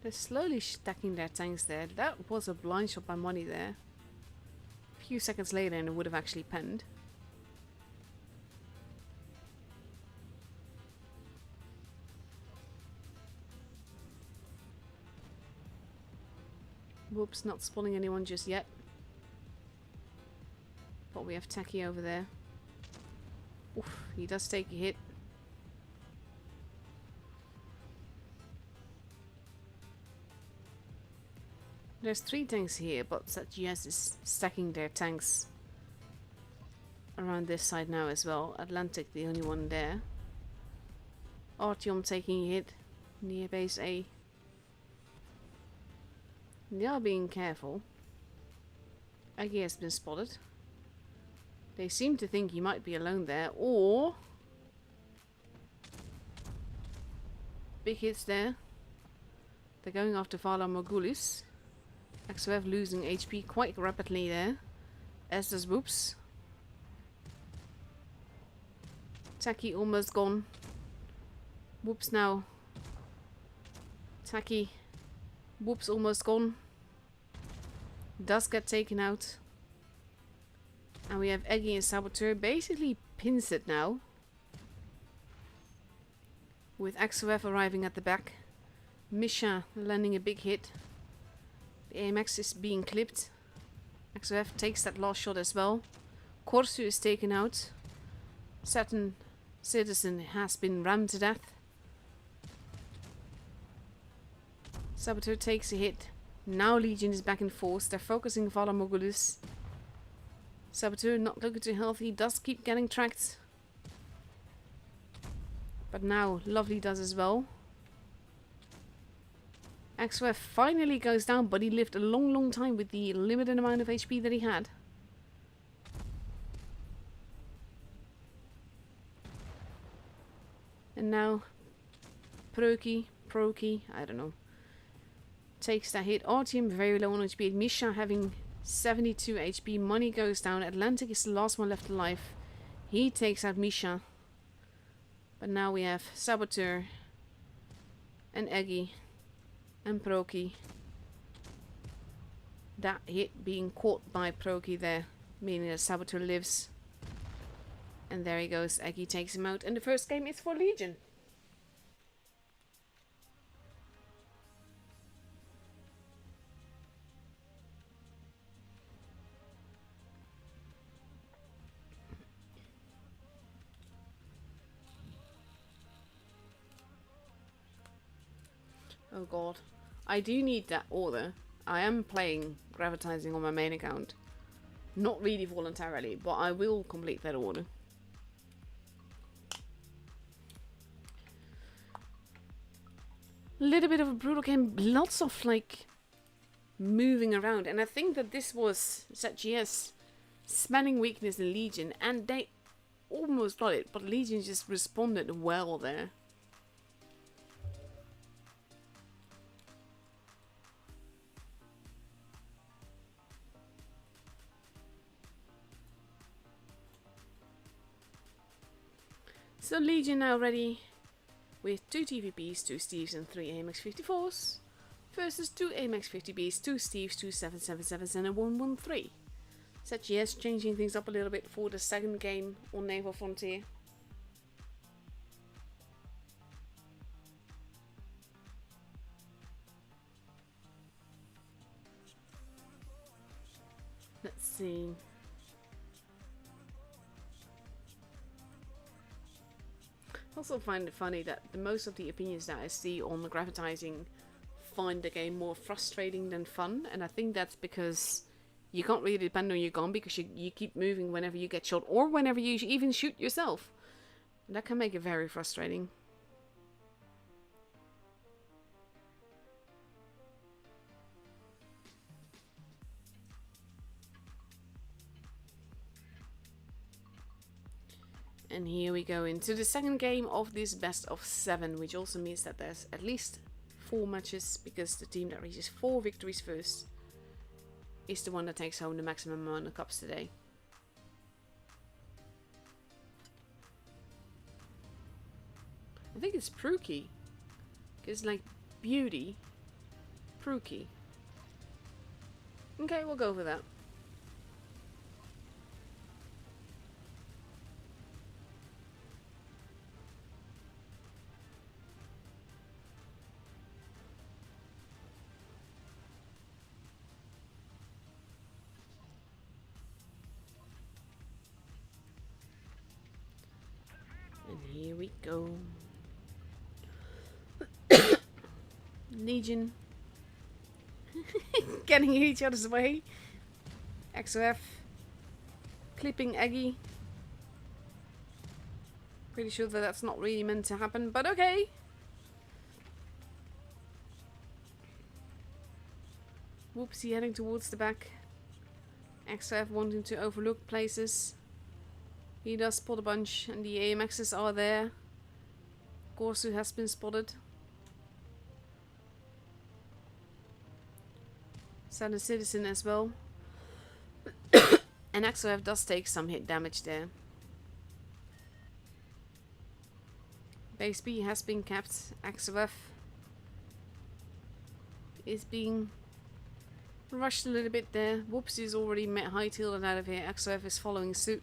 They're slowly stacking their tanks there. That was a blind shot by Money there. A few seconds later and it would have actually penned. Whoops, not spawning anyone just yet. But we have Taki over there. Oof, he does take a hit. There's 3 tanks here, but ZGS is stacking their tanks around this side now as well. Atlantic, the only one there. Artyom taking a hit near base A. They are being careful. Aggie has been spotted. They seem to think he might be alone there, or big hits there. They're going after Vala Morgulis. XOF losing HP quite rapidly there, as does Whoops. Taki almost gone. Whoops now. Taki. Whoops almost gone. Does get taken out. And we have Eggy and Saboteur basically pins it now. With XOF arriving at the back. Misha landing a big hit. The AMX is being clipped. XOF takes that last shot as well. Korsu is taken out. Saturn Citizen has been rammed to death. Saboteur takes a hit. Now Legion is back in force. They're focusing Vala Morgulis. Saboteur not looking too healthy. Does keep getting tracked. But now Lovely does as well. XOF finally goes down, but he lived a long time with the limited amount of HP that he had. And now Proki, I don't know, takes that hit. Artyom very low on HP. Misha having 72 HP. Money goes down. Atlantic is the last one left alive. He takes out Misha. But now we have Saboteur and Eggy and Proki. That hit being caught by Proki there, meaning that Saboteur lives. And there he goes. Eggy takes him out. And the first game is for Legion. Oh god. I do need that order. I am playing Gravitizing on my main account. Not really voluntarily, but I will complete that order. Little bit of a brutal game. Lots of like moving around. And I think that this was ZGS spanning weakness in Legion. And they almost got it. But Legion just responded well there. So Legion now ready with 2 TVPs, 2 Steves and 3 AMX-54s versus 2 AMX-50Bs, 2 Steves, 2 777s and a 113. Said yes, changing things up a little bit for the second game on Naval Frontier. Let's see. I also find it funny that most of the opinions that I see on gravitizing find the game more frustrating than fun, and I think that's because you can't really depend on your gun because you keep moving whenever you get shot or whenever you even shoot yourself. And that can make it very frustrating. And here we go into the second game of this best of 7, which also means that there's at least 4 matches, because the team that reaches 4 victories first is the one that takes home the maximum amount of cups today. I think it's Pruki, because like beauty, Pruki. Okay, we'll go for that. And here we go. Legion. Getting in each other's way. XOF. Clipping Eggy. Pretty sure that that's not really meant to happen, but okay. Whoopsie heading towards the back. XOF wanting to overlook places. He does spot a bunch, and the AMXs are there. Gorsu has been spotted. Silent Citizen as well. And XOF does take some hit damage there. Base B has been capped. XOF is being rushed a little bit there. Whoopsie is already high-tailed out of here. XOF is following suit.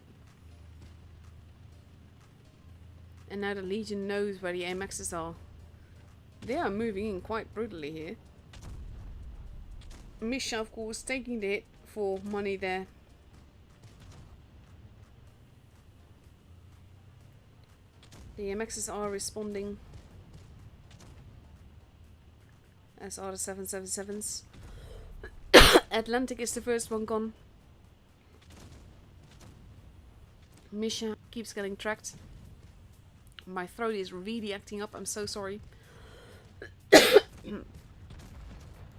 And now the Legion knows where the AMXs are. They are moving in quite brutally here. Misha, of course, taking the hit for money there. The AMXs are responding, as are the 777s. Atlantic is the first one gone. Misha keeps getting tracked. My throat is really acting up, I'm so sorry.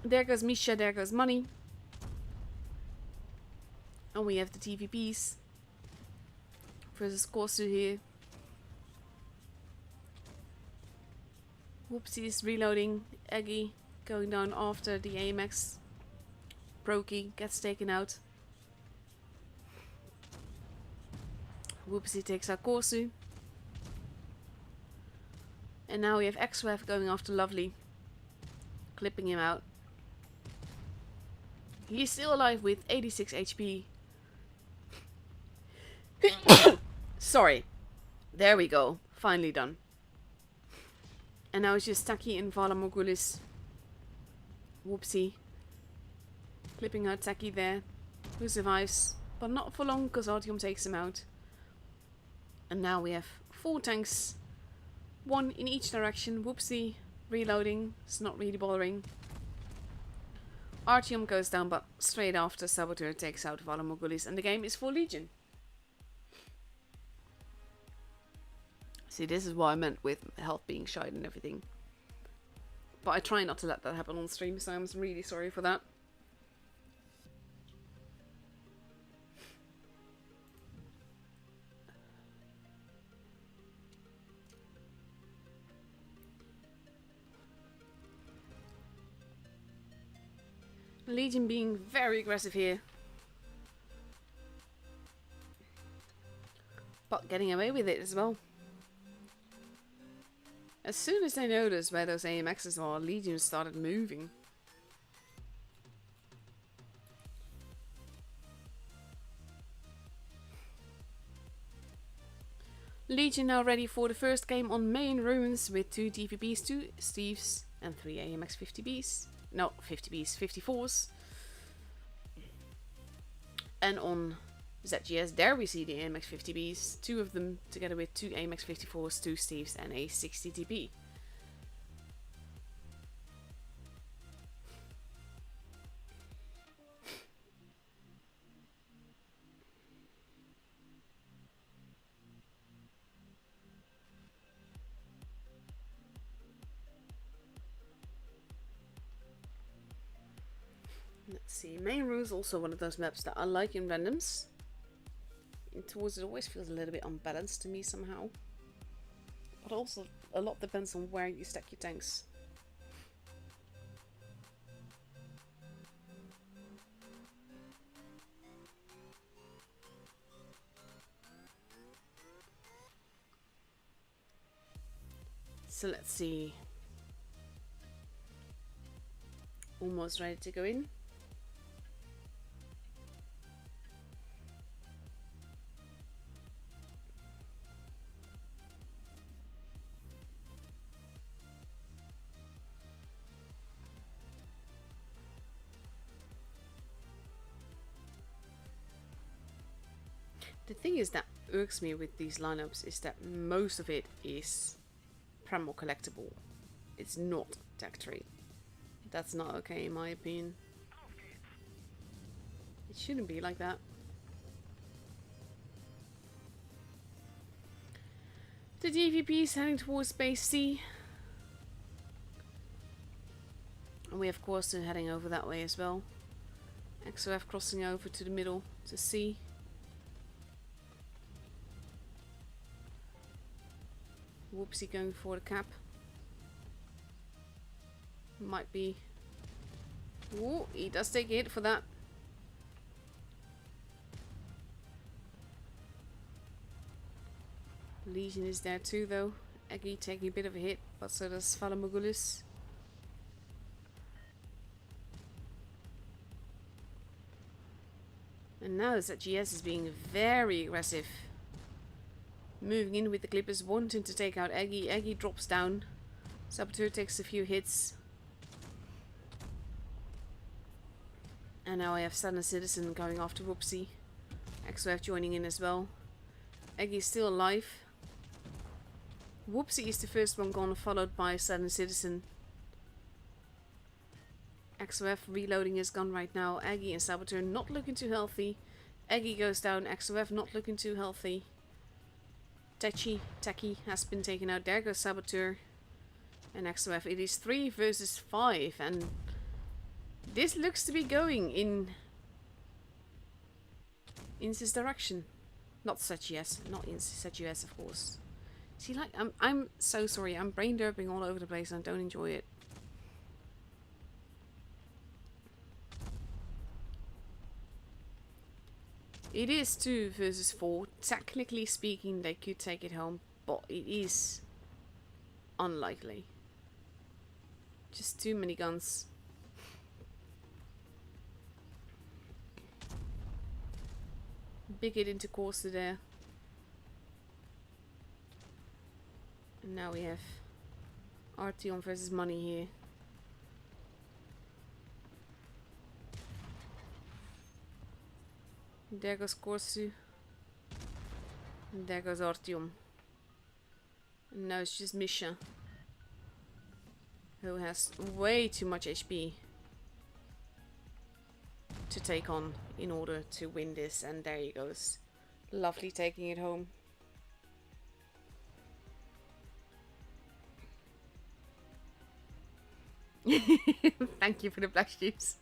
There goes Misha, there goes money. And we have the TVPs versus Korsu here. Whoopsie is reloading. Eggy going down after the AMX. Proki gets taken out. Whoopsie takes out Korsu. And now we have XOF going after Lovely. Clipping him out. He's still alive with 86 HP. Sorry. There we go. Finally done. And now it's just Taki and Vala Morgulis. Whoopsie. Clipping out Taki there. Who survives. But not for long, because Artyom takes him out. And now we have 4 tanks. 1 in each direction. Whoopsie. Reloading. It's not really bothering. Artyom goes down, but straight after Saboteur takes out Vala Morgulis. And the game is for Legion. See, this is what I meant with health being shied and everything. But I try not to let that happen on stream, so I'm really sorry for that. Legion being very aggressive here. But getting away with it as well. As soon as they noticed where those AMXs are, Legion started moving. Legion now ready for the first game on main runes with 2 DVBs, 2 Steves and 3 AMX 50Bs. No, 50Bs, 54s. And on ZGS, there we see the AMX 50Bs, 2 of them together with 2 AMX 54s, 2 Steves and a 60 DB. Let's see, main rune is also one of those maps that I like in randoms. In towards it always feels a little bit unbalanced to me somehow. But also a lot depends on where you stack your tanks. So let's see. Almost ready to go in. The thing is that irks me with these lineups is that most of it is Primo collectible. It's not tech trade. That's not okay in my opinion. It shouldn't be like that. The DVP is heading towards base C. And we of course are heading over that way as well. XOF crossing over to the middle to C. Whoopsie going for the cap. Might be. Ooh, he does take a hit for that. Legion is there too though. Eggy taking a bit of a hit, but so does Valamogulis. And now ZGS is being very aggressive. Moving in with the Clippers, wanting to take out Eggy. Eggy drops down. Saboteur takes a few hits. And now I have Southern Citizen going after Whoopsie. XOF joining in as well. Eggy is still alive. Whoopsie is the first one gone, followed by Southern Citizen. XOF reloading his gun right now. Eggy and Saboteur not looking too healthy. Eggy goes down. XOF not looking too healthy. Techie has been taken out. There goes Saboteur and XOF. It is 3 versus 5 and this looks to be going in this direction. Not ZGS, not in ZGS of course. See, like I'm so sorry. I'm brain derping all over the place and I don't enjoy it. It is 2 versus 4. Technically speaking, they could take it home, but it is unlikely. Just too many guns. Big hit into Corsa there. And now we have Artyom versus Money here. There goes Corsu. And there goes Artyom. And now it's just Misha, who has way too much HP to take on in order to win this. And there he goes. Lovely taking it home. Thank you for the black sheeps.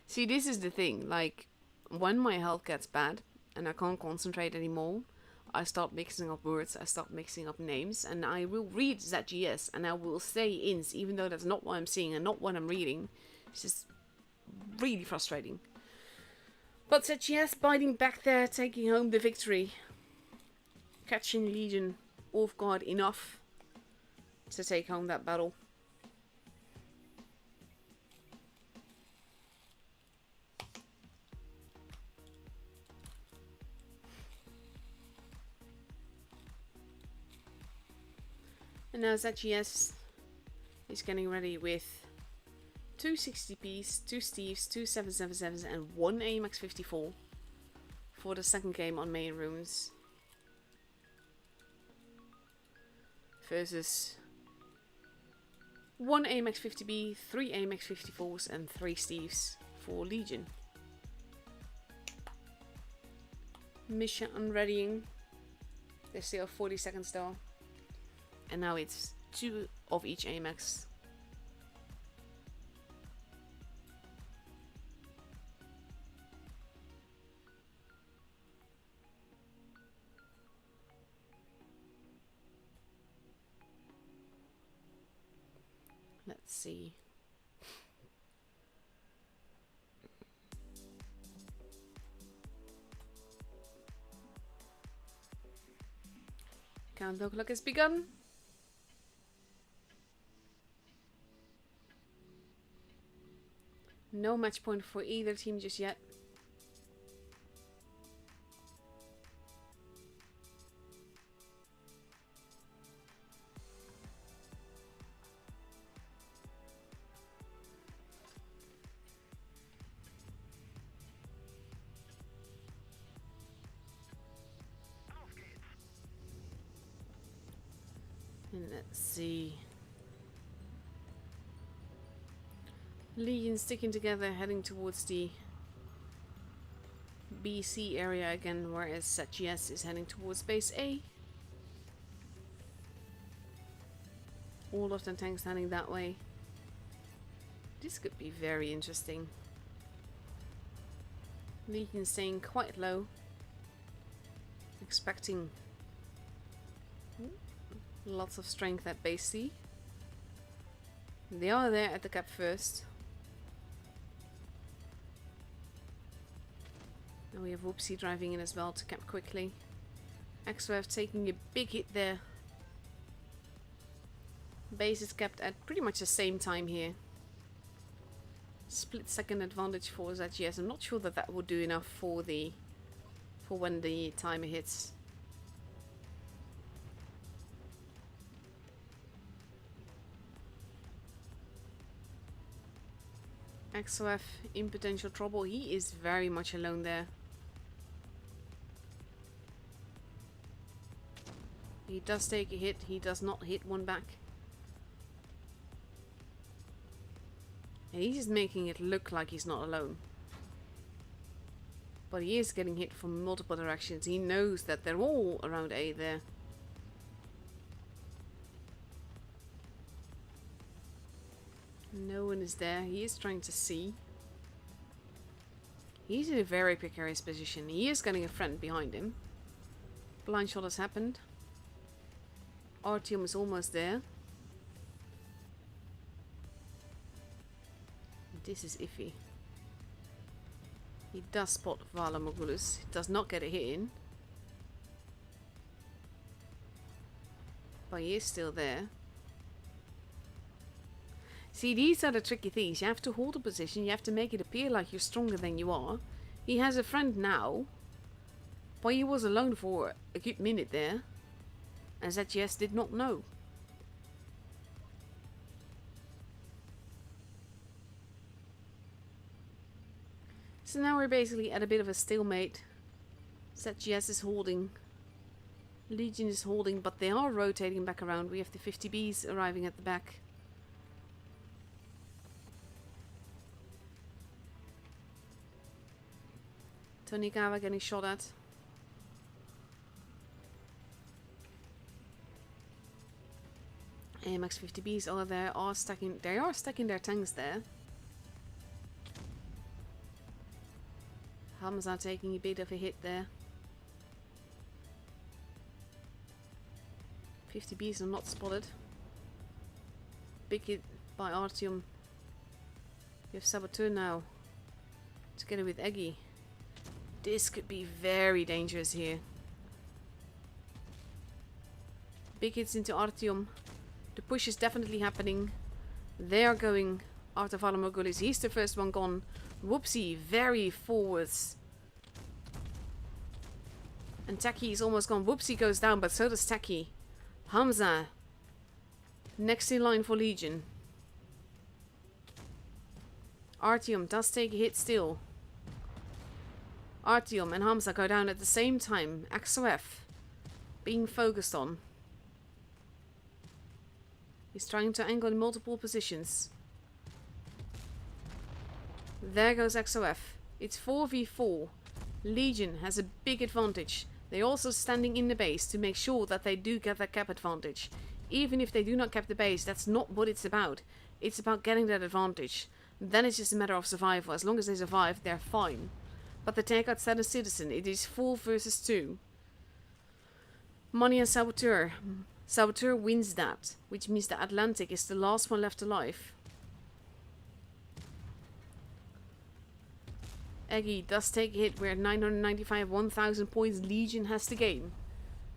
See, this is the thing, like, when my health gets bad and I can't concentrate anymore, I start mixing up words, I start mixing up names, and I will read ZGS and I will say ins, even though that's not what I'm seeing and not what I'm reading. It's just really frustrating. But ZGS biting back there, taking home the victory. Catching Legion off guard enough to take home that battle. And now ZGS is getting ready with 2 60Ps, 2 Steves, 2 777s and 1 AMX 54 for the second game on main rooms. Versus 1 AMX 50B, 3 AMX 54s and 3 Steves for Legion. Mission unreadying. They still have 40 seconds though. And now it's 2 of each AMX. Let's see. Countdown clock has begun. No match point for either team just yet. And let's see. Legion sticking together, heading towards the BC area again, whereas ZGS is heading towards base A. All of the tanks heading that way. This could be very interesting. Legion staying quite low, expecting lots of strength at base C. They are there at the cap first. And we have Whoopsie driving in as well to cap quickly. XWF taking a big hit there. Base is capped at pretty much the same time here. Split second advantage for ZGS. I'm not sure that that would do enough for when the timer hits. XOF in potential trouble. He is very much alone there. He does take a hit. He does not hit one back. And he's just making it look like he's not alone. But he is getting hit from multiple directions. He knows that they're all around A there. No one is there. He is trying to see. He's in a very precarious position. He is getting a friend behind him. Blind shot has happened. Artyom is almost there. This is iffy. He does spot Vala Mogulus. He does not get a hit in. But he is still there. See, these are the tricky things. You have to hold a position. You have to make it appear like you're stronger than you are. He has a friend now. But he was alone for a good minute there. And ZGS did not know. So now we're basically at a bit of a stalemate. ZGS is holding. Legion is holding, but they are rotating back around. We have the 50Bs arriving at the back. Tonikawa getting shot at. AMX 50Bs are there, they are stacking their tanks there. Hamza taking a bit of a hit there. 50Bs are not spotted. Big hit by Artyom. We have Saboteur now. Together with Eggy. This could be very dangerous here. Big hits into Artyom. The push is definitely happening. They are going after Vala Morgulis. He's the first one gone. Whoopsie, very forwards. And Taki is almost gone. Whoopsie goes down, but so does Taki. Hamza Next in line for Legion. Artyom does take a hit still. Artyom and Hamza go down at the same time. XOF being focused on. He's trying to angle in multiple positions. There goes XOF. It's 4v4. Legion has a big advantage. They're also standing in the base to make sure that they do get that cap advantage. Even if they do not cap the base, that's not what it's about. It's about getting that advantage. Then it's just a matter of survival. As long as they survive, they're fine. But they take out Standard Citizen. It is 4 versus 2. Money and Saboteur. Saboteur wins that, which means the Atlantic is the last one left alive. Eggy does take a hit. We're at 995, 1000 points Legion has to gain.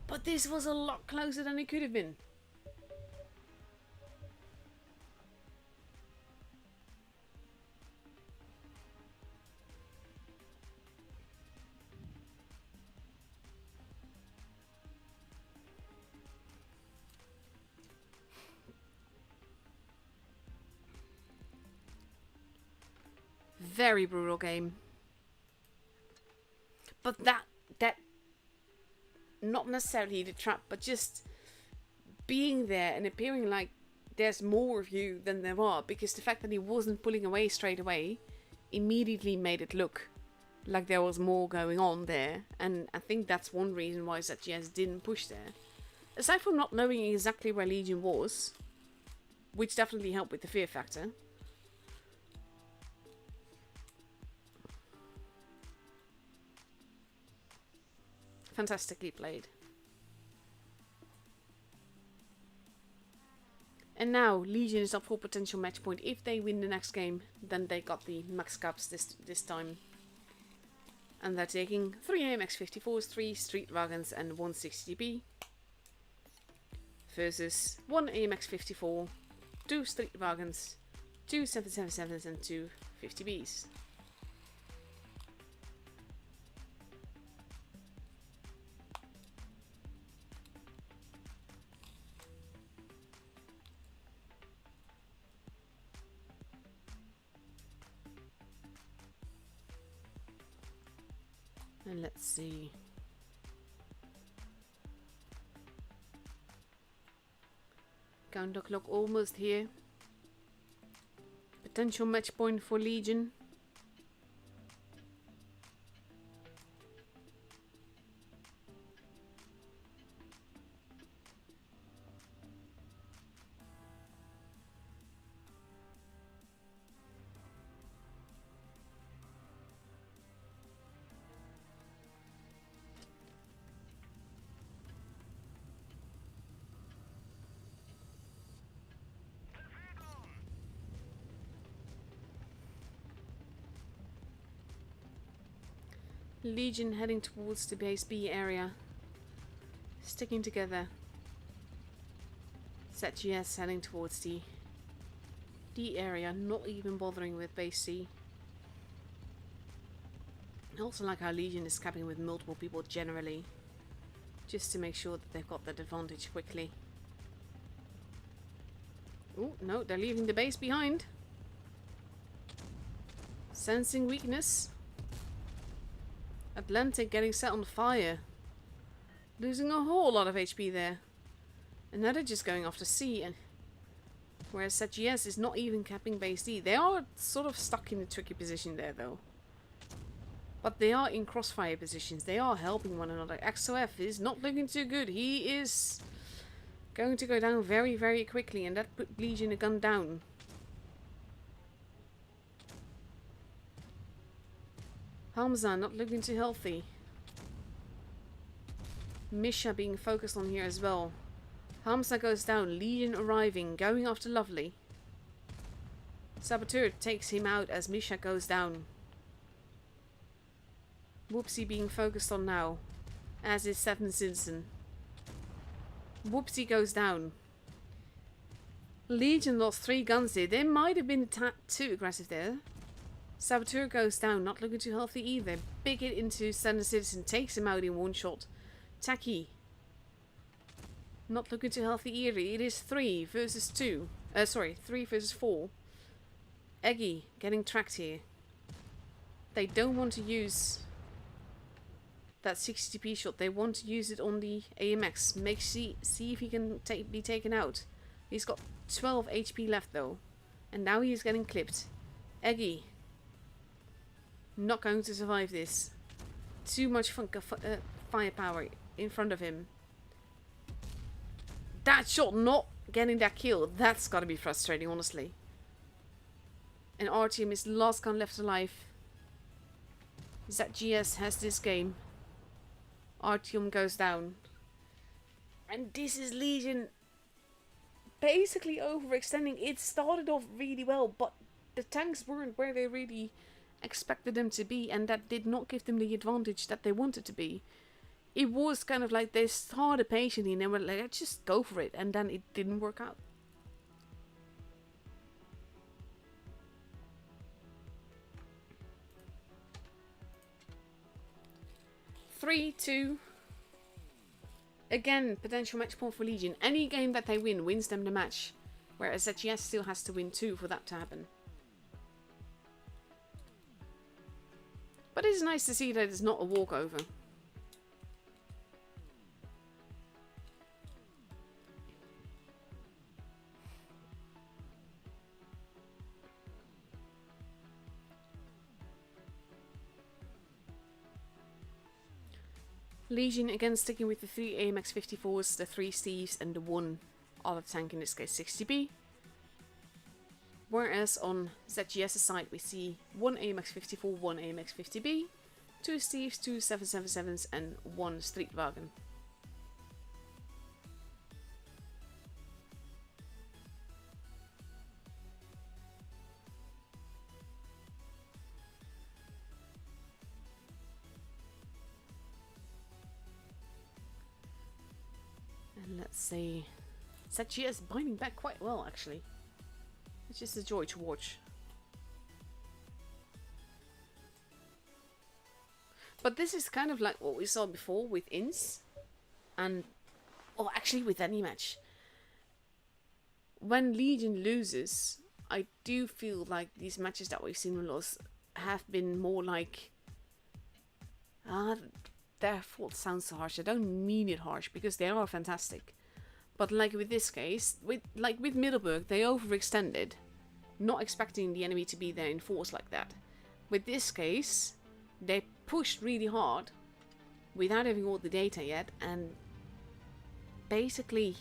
But this was a lot closer than it could have been. Very brutal game. But that not necessarily the trap, but just being there and appearing like there's more of you than there are, because the fact that he wasn't pulling away straight away immediately made it look like there was more going on there, and I think that's one reason why ZGS didn't push there. Aside from not knowing exactly where Legion was, which definitely helped with the fear factor. Fantastically played. And now Legion is up for potential match point. If they win the next game, then they got the max caps this time. And they're taking 3 AMX-54s, 3 Street Wagons and 1 60B. Versus 1 AMX-54, 2 Street Wagons, 2 777s and 2 50Bs. And let's see. Counter clock almost here. Potential match point for Legion. Legion heading towards the base B area. Sticking together. ZGS heading towards the D area, not even bothering with base C. I also like how Legion is capping with multiple people generally, just to make sure that they've got that advantage quickly. Oh, no, they're leaving the base behind. Sensing weakness. Atlantic getting set on fire. Losing a whole lot of HP there. And now they're just going after C. And whereas ZGS is not even capping base D. They are sort of stuck in a tricky position there though. But they are in crossfire positions. They are helping one another. XOF is not looking too good. He is going to go down very, very quickly. And that put Legion a gun down. Hamza not looking too healthy. Misha being focused on here as well. Hamza goes down. Legion arriving. Going after Lovely. Saboteur takes him out as Misha goes down. Whoopsie being focused on now. As is 7 Citizen. Whoopsie goes down. Legion lost 3 guns here. They might have been a tad too aggressive there. Saboteur goes down, not looking too healthy either. Big hit into Standard Citizen, takes him out in one shot. Taki Not looking too healthy either. It is 3 versus 2. Sorry, 3 versus 4. Eggy getting tracked here. They don't want to use that 60p shot. They want to use it on the AMX. See if he can be taken out. He's got 12 HP left though. And now he is getting clipped. Eggy. Not going to survive this. Too much firepower in front of him. That shot not getting that kill. That's gotta be frustrating, honestly. And Artyom is the last gun left alive. ZGS has this game. Artyom goes down. And this is Legion basically overextending. It started off really well, but the tanks weren't where they really expected them to be, and that did not give them the advantage that they wanted to be. It was kind of like they started patiently and they were like, let's just go for it, and then it didn't work out. Three, 2. Again, potential match point for Legion. Any game that they win wins them the match. Whereas ZGS still has to win 2 for that to happen. But it's nice to see that it's not a walkover. Legion again sticking with the 3 AMX 54s, the 3 Steves and the 1 other tank, in this case 60B. Whereas on ZGS's side we see 1 AMX 54, 1 AMX 50B, 2 Steves, 2 777s and 1 Streetwagen. Let's see. ZGS binding back quite well, actually. It's just a joy to watch. But this is kind of like what we saw before with Ins. And, or actually with any match. When Legion loses, I do feel like these matches that we've seen lose have been more like... their fault sounds so harsh. I don't mean it harsh, because they are fantastic. But like with this case, with Middelburg, they overextended, not expecting the enemy to be there in force like that. With this case, they pushed really hard, without having all the data yet, and basically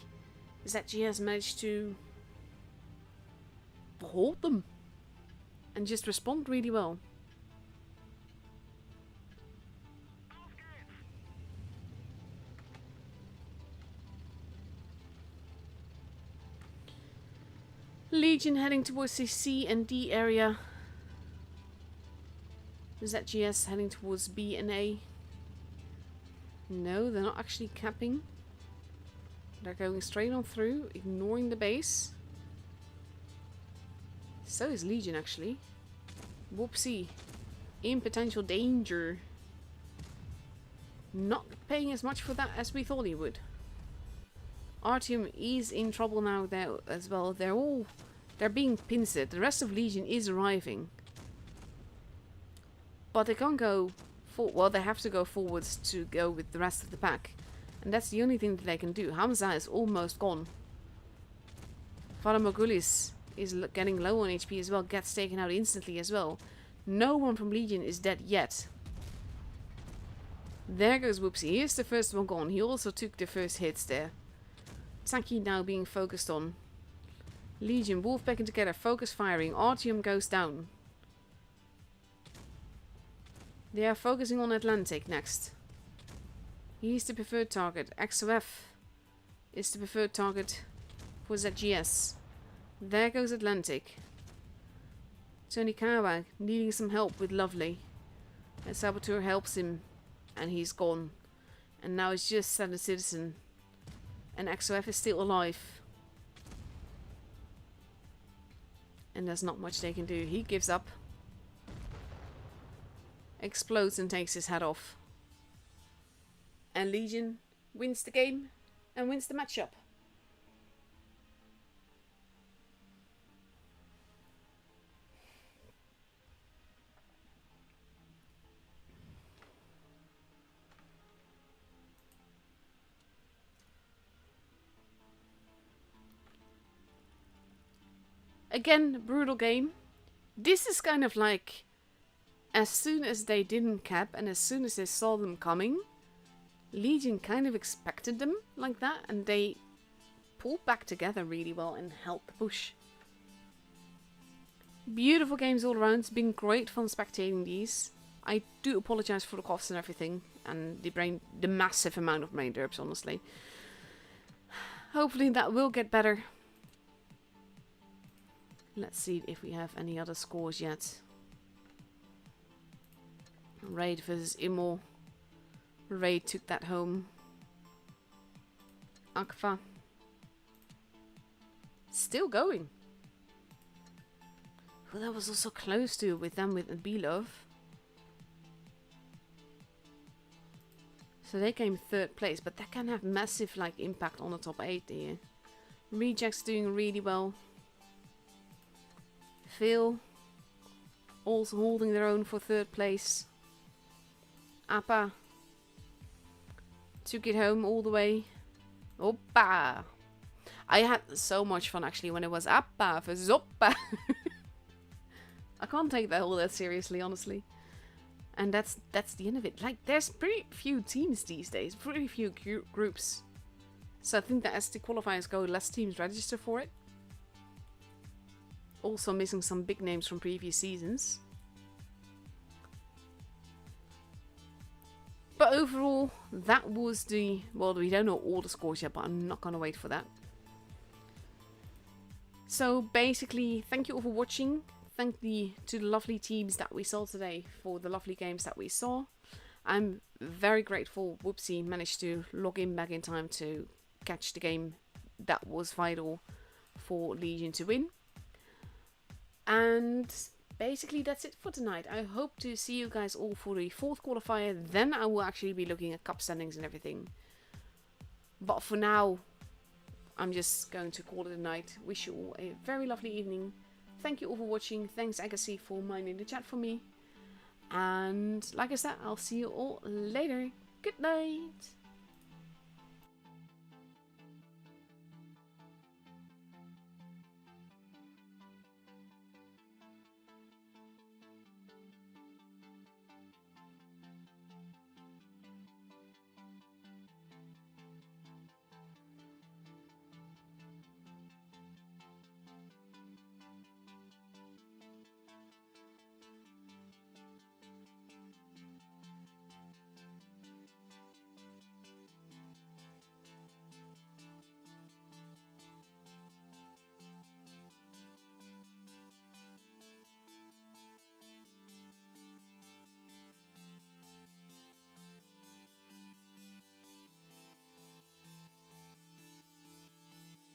ZGS managed to hold them, and just respond really well. Legion heading towards the C and D area. ZGS heading towards B and A. No, they're not actually capping. They're going straight on through, ignoring the base. So is Legion, actually. Whoopsie. In potential danger. Not paying as much for that as we thought he would. Artyom is in trouble now there as well. They're being pincered. The rest of Legion is arriving. But they can't go well, they have to go forwards to go with the rest of the pack. And that's the only thing that they can do. Hamza is almost gone. Varamogulis is getting low on HP as well. Gets taken out instantly as well. No one from Legion is dead yet. There goes Whoopsie. Here's the first one gone. He also took the first hits there. Taki now being focused on. Legion, Wolf backing together, focus firing. Artyom goes down. They are focusing on Atlantic next. He's the preferred target. XOF is the preferred target for ZGS. There goes Atlantic. Tonikawa needing some help with Lovely. And Saboteur helps him. And he's gone. And now it's just Standard Citizen. And XOF is still alive. And there's not much they can do. He gives up. Explodes and takes his head off. And Legion wins the game. and wins the matchup. Again, brutal game. This is kind of like, as soon as they didn't cap and as soon as they saw them coming, Legion kind of expected them like that, and they pulled back together really well and held the push. Beautiful games all around. It's been great fun spectating these. I do apologize for the coughs and everything, and the massive amount of brain derps, honestly. Hopefully that will get better. Let's see if we have any other scores yet. Raid versus Immol. Raid took that home. Akva. Still going. Well, that was also close to with them with Belov. So they came 3rd place, but that can have massive like impact on the top 8 here. Rejects doing really well. Phil also holding their own for 3rd place. Appa took it home all the way. Oppa! I had so much fun actually when it was Appa versus Oppa. I can't take that all that seriously, honestly. And that's the end of it. Like, there's pretty few teams these days, pretty few groups. So I think that as the qualifiers go, less teams register for it. Also missing some big names from previous seasons. But overall, that was the... Well, we don't know all the scores yet, but I'm not gonna wait for that. So basically, thank you all for watching. Thank to the lovely teams that we saw today for the lovely games that we saw. I'm very grateful Whoopsie managed to log in back in time to catch the game that was vital for Legion to win. And basically that's it for tonight. I hope to see you guys all for the 4th qualifier. Then I will actually be looking at cup standings and everything. But for now, I'm just going to call it a night. Wish you all a very lovely evening. Thank you all for watching. Thanks Agassi for minding the chat for me. And like I said, I'll see you all later. Good night.